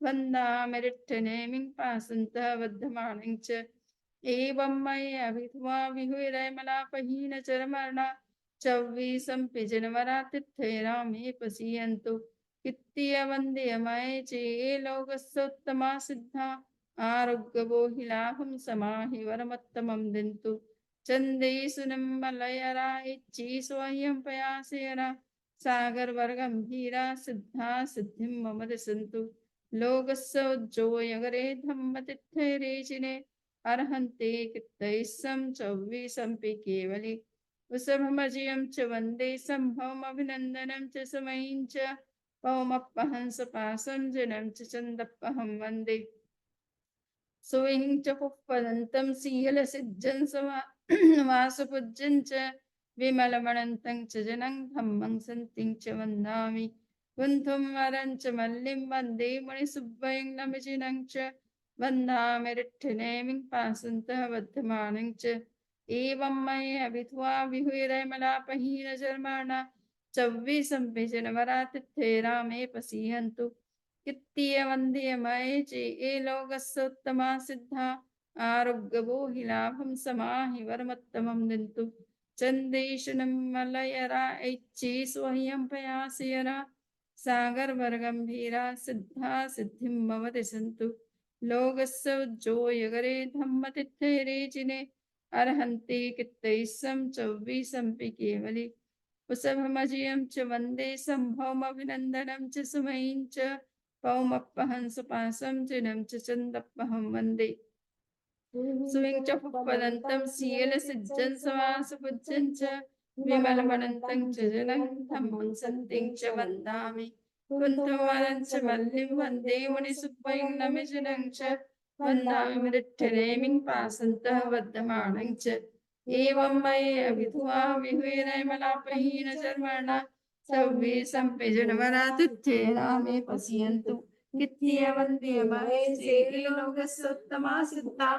वन्दामि रिट्ठनेमिं पासन्तः वर्धमानं च एवं मया विधवा विहुरैमलापहीन चर्मणा चौवीसंपि जनवरातिथ्ये रामे पसीयन्तु कित्तीय वन्दे मये चे लोकस्योत्तमा सिद्धा आरोग्यबोहिलाभं समाहि वरमुत्तमं दन्तु चन्देषु निम्मलयरा ऐच्येषु ह्यं पयासेरा सागरवरगम्भीरा सिद्धा सिद्धिं मम दिशन्तु लोकस्य उज्जोयगरे धम्मतिथैरीचिने अर्हन्ति कित्तैस्सं चौवीसंपि केवली वृषभमजयं च वन्दे सम्भवमभिनन्दनं च सुमयीं च पौमप्पहं सुपासं जिनं च चन्दप्पहं वन्दे सुविहिं च पुष्पदन्तं शीलसिज्जं समासुपूज्यं च विमलमणन्तं च जनं धम्मं सन्तिं च वन्दामि कुन्थुं वरं च मल्लिं वन्दे मुनिसुवयं नमिजिनं च वन्दामि रिट्ठनेमिं पासन्तः वर्धमानं च एवं मया विधवा विहुरैमलापहीन जर्मणा चौवीसंपि जनवरातिथ्ये रामे पसीयन्तु कित्तीय वन्दे मये चे लोकस्योत्तमा सिद्धा आरोग्यबोहिलाभं समाहि वरमुत्तमं दन्तु चन्देषु निम्मलयरा ऐच्येषु ह्यं पयासेरा सागरवरगम्भीरा सिद्धा सिद्धिं मम दिशन्तु लोकस्य उज्जोयगरे धम्मतिथैरीचिने अर्हन्ति कित्तैस्सं चौवीसंपि केवली वृषभमजयं च वन्दे सम्भवमभिनन्दनं च सुमयीं च पौमप्पहं सुपासं जिनं च चन्दप्पहं वन्दे सुविं च पुष्पदन्तं शीलसिज्जं समासुपूज्यं च विमलमणन्तं च जनं धम्मं सन्तिं च वन्दामि कुन्थुं वरं च मल्लिं वन्दे मुनिसुवयं नमिजिनं च वन्दामि रिट्ठनेमिं पासन्तः वर्धमानं च एवं मया विधवा विहुरैमलापहीन जर्मणा चौवीसंपि जनवरातिथ्ये रामे पसीयन्तु कित्तीय वन्दे मये चे लोकस्योत्तमा सिद्धा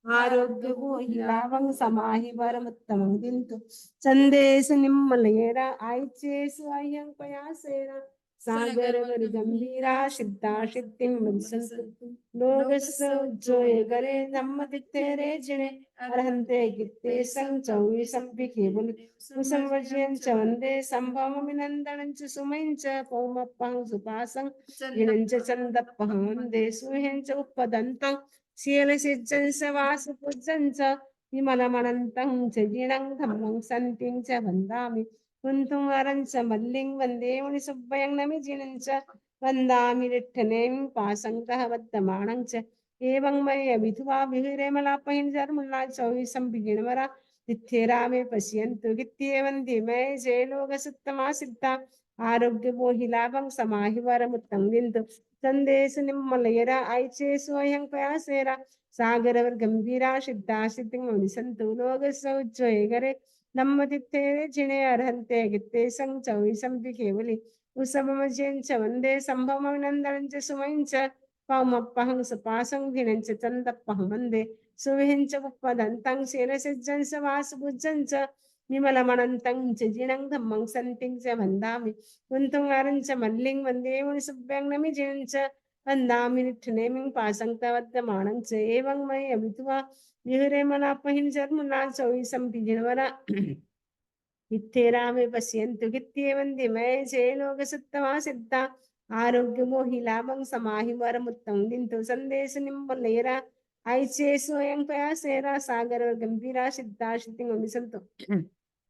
आरोग्यबोहिलाभं समाहि वरमुत्तमं दन्तु चन्देषु निम्मलयरा ऐच्येषु ह्यं पयासेरा सागरवरगम्भीरा सिद्धा सिद्धिं वदिसन्तु लोकस्य उज्जोयगरे धम्मतिथैरीचिने अर्हन्ति कित्तैस्सं चौवीसंपि केवली वृषभमजयं च वन्दे सम्भवमभिनन्दनं च सुमयीं च पौमप्पहं सुपासं जिनं च चन्दप्पहं वन्दे सुहिं च पुष्पदन्तं शीलसिज्जं समासुपूज्यं च विमलमनन्तं च जिनं धम्मं सन्तिं च वन्दामि कुन्तुङ्गरं च मल्लिं वन्दे मुनिसुब्बयं नमिजिनं च वन्दामि निट्ठनें पासङ्कः वर्तमानं च एवं मय विधुवा विहिरेमलापहिं जर्मुल्ला चौविसं बिगिणवरा तिथ्येरामे पश्यन्तु गित्येवं धीमय जय लोकसुत्तमा सिद्धा आरोग्यमोहिलाभं समाहिवरमुत्तं दिन्तु संदेश निम्मलयರ ಐಚೆ ಸ್ವಯಂ ಪ್ರಯಾಸೇರ ಸಾಗರವರ್ ಗಂಭೀರ ಸಿದ್ಧ ಸಿದ್ಧಿಂ ಉಳಿಸಂತು ಲೋಕ ಸೌಜ್ಜಯಗರೆ ನಮ್ಮ ತಿತ್ತೇರೆ ಜಿಣೆ ಅರ್ಹಂತೆ ಗಿತ್ತೆ ಸಂಗ್ ಚೌವಿಸಂಪಿ ಕೇವಲಿ ಉಸಮಮಜೆಂಚ ವಂದೇ ಸಂಭವಮನಂದರಂಚ ಸುಮಂಚ ಪೌಮಪ್ಪಹಂ ಸುಪಾಸಂ ಧಿನಂಚ ಚಂದಪ್ಪಹಂ ವಂದೇ ಸುವಿಹಿಂಚ ಉಪ್ಪದಂತಂ ಸೇರಸಿಜ್ಜಂಸ ವಾಸುಭುಜ್ಜಂಚ विमलमनन्तं च जिनं धम्मं सन्तिं च वन्दामि कुन्तुङ्गारं च मल्लिं वन्दे मुनिसुभ्यं नमिजिनं च वन्दामि निट्ठनेमिं पासङ्क्तवर्धमानं च एवं मयि अवित्वा विहरे मलापहिं जर्मुना चौविसं पिजिनवरा इत्थेरामे पश्यन्तु गित्येवं दिमये जय लोकसत्तमा सिद्धा आरोग्यमोहिलाभं समाहि वरमुत्तं दिन्तु सन्देश निम्बलेरा ऐचे स्वयं प्रयासेरा सागर गंभीरा सिद्धा सिद्धिं उलिसंतु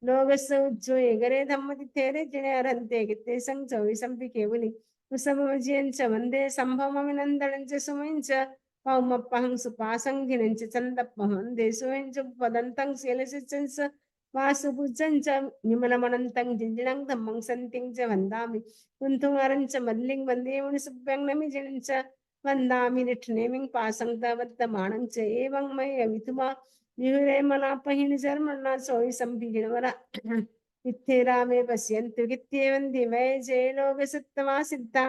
लोकस्य उज्जये गरे धम्मतिथेरे जिणे अरहन्ते गित्ते सं चौविसंपि केवलि कुसममजियं च वन्दे सम्भवमभिनन्दनं च सुमं च पौमप्पहं सुपासं धिनं च चन्दप्पहं वन्दे सुमं च पदन्तं शीलसिचं च वासुभुजं च विमलमनन्तं जिजिनं धम्मं सन्तिं च वन्दामि कुन्तुङ्गरं च मल्लिं वन्दे मुनिसुभ्यं नमिजिनं च वन्दामि निट्ठनेमिं पासङ्क्तवर्धमानं च एवं मयि अवितुमा विहुरे मलापहिं जर्मण्णा चौविसं बिगिणवरा इत्थेरामे पश्यन्तु गित्येवं धीमये जय लोकसत्तमा सिद्धा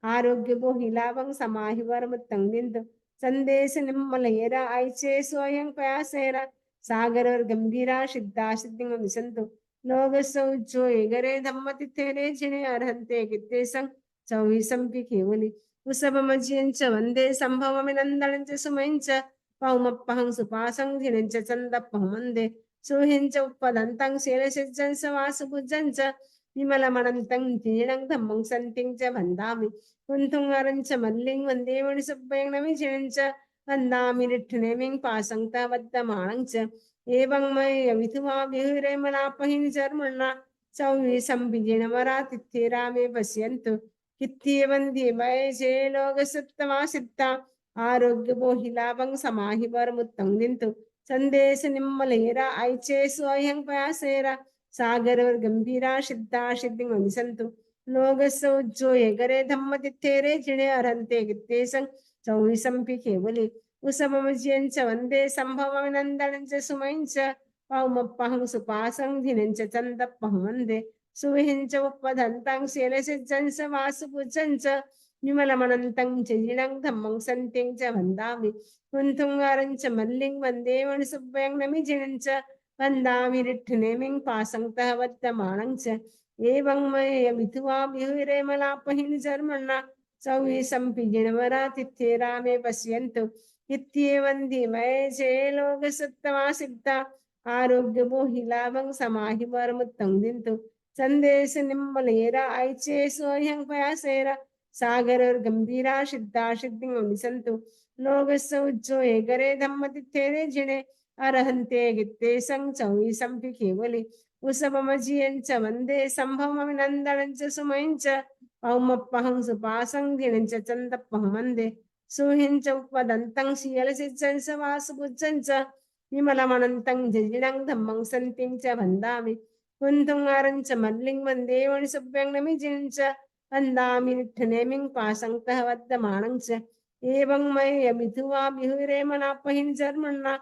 आरोग्यमोहिलाभं समाहि वरमुत्तं दिन्तु सन्देश निम्मलयेरा ऐचे स्वयं प्रयासेरा सागरवर गंभीरा सिद्धा सिद्धिं विसंतु लोकस्य उज्जये गरे धम्मतिथेरे जिणे अर्हन्ते गित्ते सं चौविसंपि केवलि कुसभमजियं च वन्दे सम्भवमिनन्दनं च सुमं च पौमप्पहं सुपासं धिनं च चन्दप्पहं वन्दे सुहिं च उपदन्तं शीलसिज्जं स वासुभुजं च विमलमनन्तं जीर्णं धम्मं सन्तिं च वन्दामि कुन्तुङ्गरं च मल्लिं वन्दे मुनिसुब्बयं नमिजिनं च वन्दामि निट्ठनेमिं पासङ्क्तवर्धमानं च एवं मयि विधुवा विहुरे मलापहिं जर्मुल्ला चौविसं बिगिणवरा तिथ्येरामे पश्यन्तु कित्येवं धीमये जय लोकसत्तमा सिद्धा आरोग्यमोहिलाभं समाहि वरमुत्तं दिन्तु सन्देश निम्मलेरा ऐचे स्वयं प्रयासेरा सागरवर गंभीरा सिद्धा सिद्धिं उलिसंतु लोकस्य उज्जये गरे धम्मतिथेरे जिणे अरहन्ते गित्ते सं चौविसंपि केवलि कुसममजियं च वन्दे सम्भवमभिनन्दनं च सुमं च पौमप्पहं सुपासं धिनं च चन्दप्पहं वन्दे सुविहिं च उपदन्तं शीलसिज्जं स वासुभुजं च विमलमनन्तं च जिनं धम्मं सन्तिं च वन्दामि कुन्तुङ्गारं च मल्लिं वन्दे मुनिसुभ्यं नमिजिनं च वन्दामि निट्ठनेमिं पासङ्क्तः वर्धमानं च एवं मयि विधुवा विहुरे मलापहिं जर्मण्णा चौविसं पिजिणवरा तिथ्येरामे पश्यन्तु इत्येवं धीमये जय लोकसत्तमा सिद्धा आरोग्यमोहिलाभं समाहि वरमुत्तं दिन्तु सन्देश निम्मलेरा ऐचे स्वयं प्रयासेरा सागरवर गंभीरा सिद्धा सिद्धिं उलिसंतु लोकस्य उज्जये गरे धम्मतिथेरे जिणे अरहन्ते गित्ते सं चौविसंपि केवलि कुसममजियं च वन्दे सम्भवमभिनन्दनं च सुमं च पौमप्पहं सुपासं धिनं च चन्दप्पहं वन्दे सुहिं च उपदन्तं शीलसिज्जं स वासुभुजं च विमलमनन्तं जिजिनं धम्मं सन्तिं च वन्दामि कुन्तुङ्गारं च मल्लिं वन्दे मुनिसुभ्यं नमिजिनं च वन्दामि निट्ठनेमिं पासङ्क्तः वर्धमानं च एवं मयि विधुवा विहुरे मलापहिं जर्मण्णा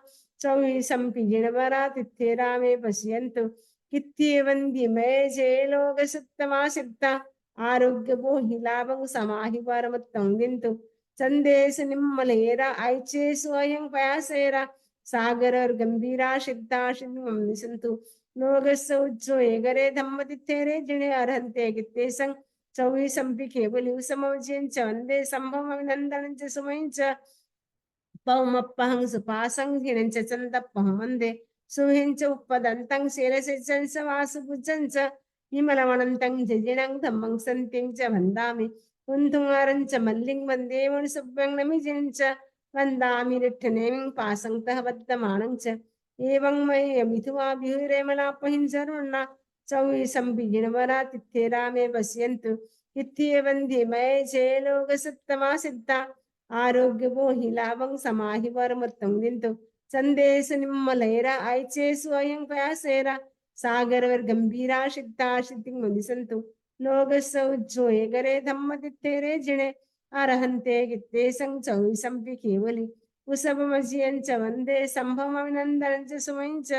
चौविसं पिजिणवरा तिथ्येरामे पश्यन्तु कित्येवं धीमये जय लोकसत्तमा सिद्धा आरोग्यमोहिलाभं समाहि वरमुत्तं दिन्तु सन्देश निम्मलेरा ऐचे स्वयं प्रयासेरा सागरवर गंभीरा सिद्धा सिद्धिं विसंतु लोकस्य उज्जये गरे धम्मतिथेरे जिणे अरहन्ते गित्ते सं चौविसंपि केवलि सममजियं च वन्दे सम्भवमभिनन्दनं च सुमं च पौमप्पहं सुपासं धिनं च चन्दप्पहं वन्दे सुहिं च उपदन्तं शीलसिज्जं स वासुभुजं च विमलमनन्तं जिजिनं धम्मं सन्तिं च वन्दामि कुन्तुङ्गारं च मल्लिं वन्दे मुनिसुभ्यं नमिजिनं च वन्दामि निट्ठनेमिं पासङ्क्तः वर्धमानं च एवं मयि मिथुवा विहुरे मलापहिं सर्वण्णा चौई संबिजिनवरा तिथे रामे पश्यन्तु इत्थे वन्दे मये चे लोक सत्तमा सिद्धा आरोग्य बोहि लाभं समाहि वरमत्तं दिन्तु संदेश निम्मलैरा आयचे स्वयं प्रयासेरा सागरवर गंभीरा सिद्धा सिद्धिं मुनिसन्तु लोकस्य उज्जोये करे धम्म तिथेरे जिणे अरहन्ते गित्ते संचौई संपि केवली उषभमजियञ्च वन्दे सम्भवमभिनन्दनं च सुमञ्च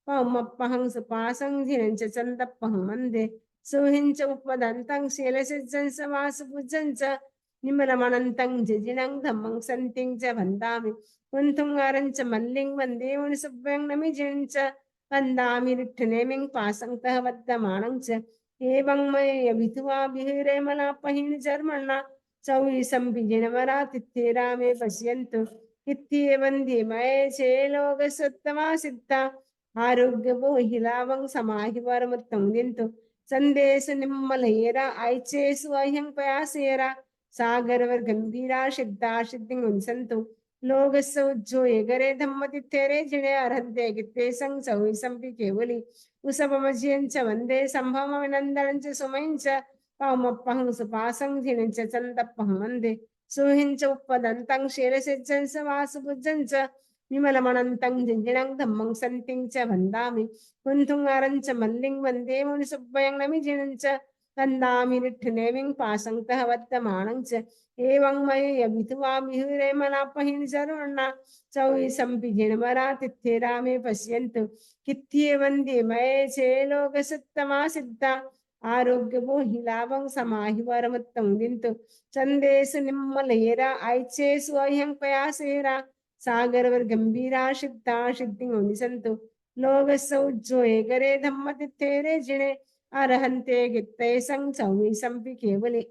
पौमप्पहं सुपासं धिनं च चन्दप्पहं वन्दे सुहिञ्च उपदन्तं शीलसिद्धं समासुपूजं च निमलमनन्तं जिजिनं धम्मं सन्तिं च वन्दामि कुन्थुङ्गारं च मल्लिं वन्दे मुनिसुभ्यं नमिजिं च वन्दामि रिट्ठनेमिं पासङ्कः वद्यमानं च एवं मये विधुवा विहिरे मलापहिं जर्मणा चौई संबिजिनवरा तिथे रामे पश्यन्तु इत्थे वन्दे मये चे लोकसत्तमा सिद्धा आरोग्य बोहि लाभं समाहि वरमुत्तं दिन्तु संदेश निम्मलयेरा आयचे स्वयं प्रयासेरा सागरवर गंभीरा सिद्धा सिद्धिं उन्सन्तु लोकस्य उज्जोये गरे धम्म तिथेरे जिणे अर्हन्ते गित्ते संचौई संपि केवली उषभमजियं च वन्दे सम्भवमभिनन्दनं च सुमयं च पौमप्पहं सुपासं धिनं च चन्दप्पहं वन्दे सुहिञ्च उपदन्तं शीलसिद्धं समासुपूजं च विमलमनन्तं जिजिनं धम्मं सन्तिं च वन्दामि कुन्थुङ्गारं च मल्लिं वन्दे मुनिसुभ्यं नमिजिनं च वन्दामि निट्ठनेमिं पासङ्कः वद्यमानं च एवं मये विधुवा विहुरे मलापहिं सर्वण्णा चौई संबिजिनवरा तिथे रामे पश्यन्तु कित्थे वन्दे मये चे लोकसत्तमा सिद्धा आरोग्य बोहि लाभं समाहि वरमुत्तं दिन्तु संदेश निम्मलयेरा आयचे स्वयं प्रयासेरा सागरवर गंभीरा सिद्धा सिद्धिं उनिसन्तु लोकस्य उज्जोये करे धम्म तिथेरे जिणे अरहन्ते गित्ते संचौई संपि केवली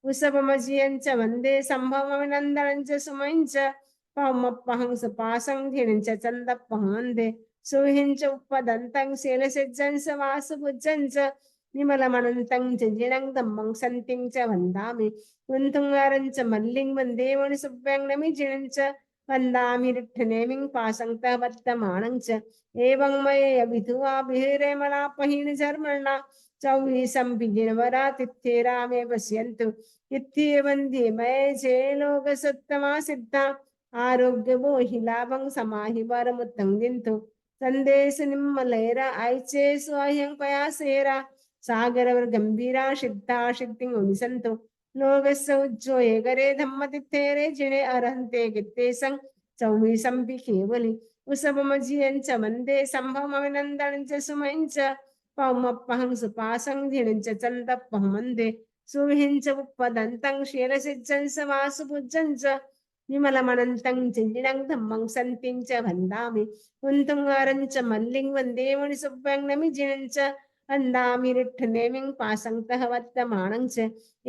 उषभमजियं च वन्दे सम्भवमभिनन्दनं च सुमयं च पौमप्पहं सुपासं धिनं च चन्दप्पहं वन्दे सुहिं च उपदन्तं शीलसिद्धं समासुपूजं च विमलमनन्तं च जिनं धम्मं सन्तिं च वन्दामि कुन्थुङ्गारं च मल्लिं वन्दे मुनिसुभ्यं नमिजिनं च वन्दामि रिट्ठनेमिं पासङ्कः वद्यमानं च एवं मये विधुवा विहिरे मलापहिं जर्मणा चौई संबिजिनवरा तिथे रामे पश्यन्तु इत्थे वन्दे मये चे लोकसत्तमा सिद्धा आरोग्य बोहि लाभं समाहि वरमुत्तं दिन्तु संदेश निम्मलैरा आयचे स्वयं प्रयासेरा सागरवर गंभीरा सिद्धा सिद्धिं उनिसन्तु लोकस्य उज्जोये गरे धम्म तिथेरे जिणे अरहन्ते गित्ते चौई संपि केवली उषभमजियं च वन्दे सम्भवमभिनन्दनं च सुमयं च पौमप्पहं सुपासं धिनं च चन्दप्पहं वन्दे सुहिं च उपदन्तं शीलसिद्धं समासुपूजं च विमलमनन्तं जिजिनं धम्मं सन्तिं च वन्दामि कुन्थुङ्गारं च मल्लिं वन्दे मुनिसुभ्यं नमिजिनं च वन्दामि रिट्ठनेमिं पासङ्कः वद्यमानं च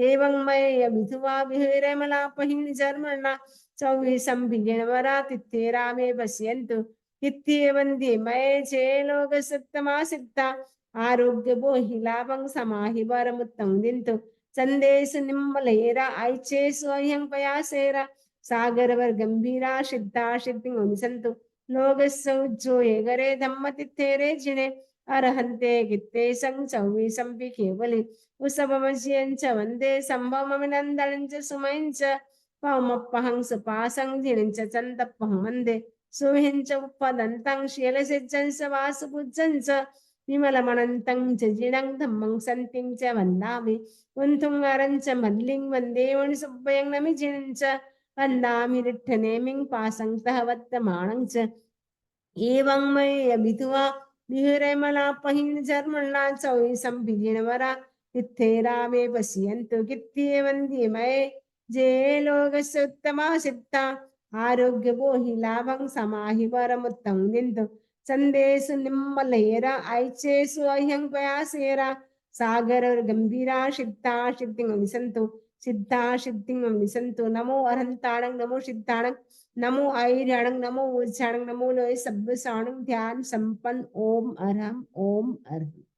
एवं मये विधुवा विहिरे मलापहिं जर्मणा चौई संबिजिनवरा तिथे रामे पश्यन्तु इत्थे वन्दे मये चे लोकसत्तमा सिद्धा आरोग्य बोहि लाभं समाहि वरमुत्तं दिन्तु संदेश निम्मलयेरा आयचे स्वयं प्रयासेरा सागरवर गंभीरा सिद्धा सिद्धिं उनिसन्तु लोकस्य उज्जोये गरे धम्म तिथेरे जिणे अरहन्ते गित्ते संचौई संपि केवली उषभमजियं च वन्दे सम्भवमभिनन्दनं च सुमयं च पौमप्पहं सुपासं धिनं च चन्दप्पहं वन्दे सुहिं च उपदन्तं शीलसिद्धं समासुपूजं च विमलमनन्तं च जिनं धम्मं सन्तिं च वन्दामि कुन्थुङ्गारं च मल्लिं वन्दे मुनिसुभ्यं नमिजिनं च वन्दामि रिट्ठनेमिं पासङ्कः वद्यमानं च एवं मये विधुवा विहिरे मलापहिं जर्मणा चौई संबिजिनवरा तिथे रामे पश्यन्तु कित्थे वन्दे मये जे लोकस्य उत्तमा सिद्धा आरोग्य बोहि लाभं समाहि वरमुत्तं दिन्तु संदेश निम्मलयेरा आयचे स्वयं प्रयासेरा सागर गंभीरा सिद्धा सिद्धिं उनिसन्तु सिद्धा सिद्धिं उनिसन्तु नमो अरहन्ताणं नमो सिद्धाणं नमो आयर्याणं नमो ऊर्जाणं नमो लोय सब्बसाणं ध्यान संपन्न ओम अरहं ओम अरहं।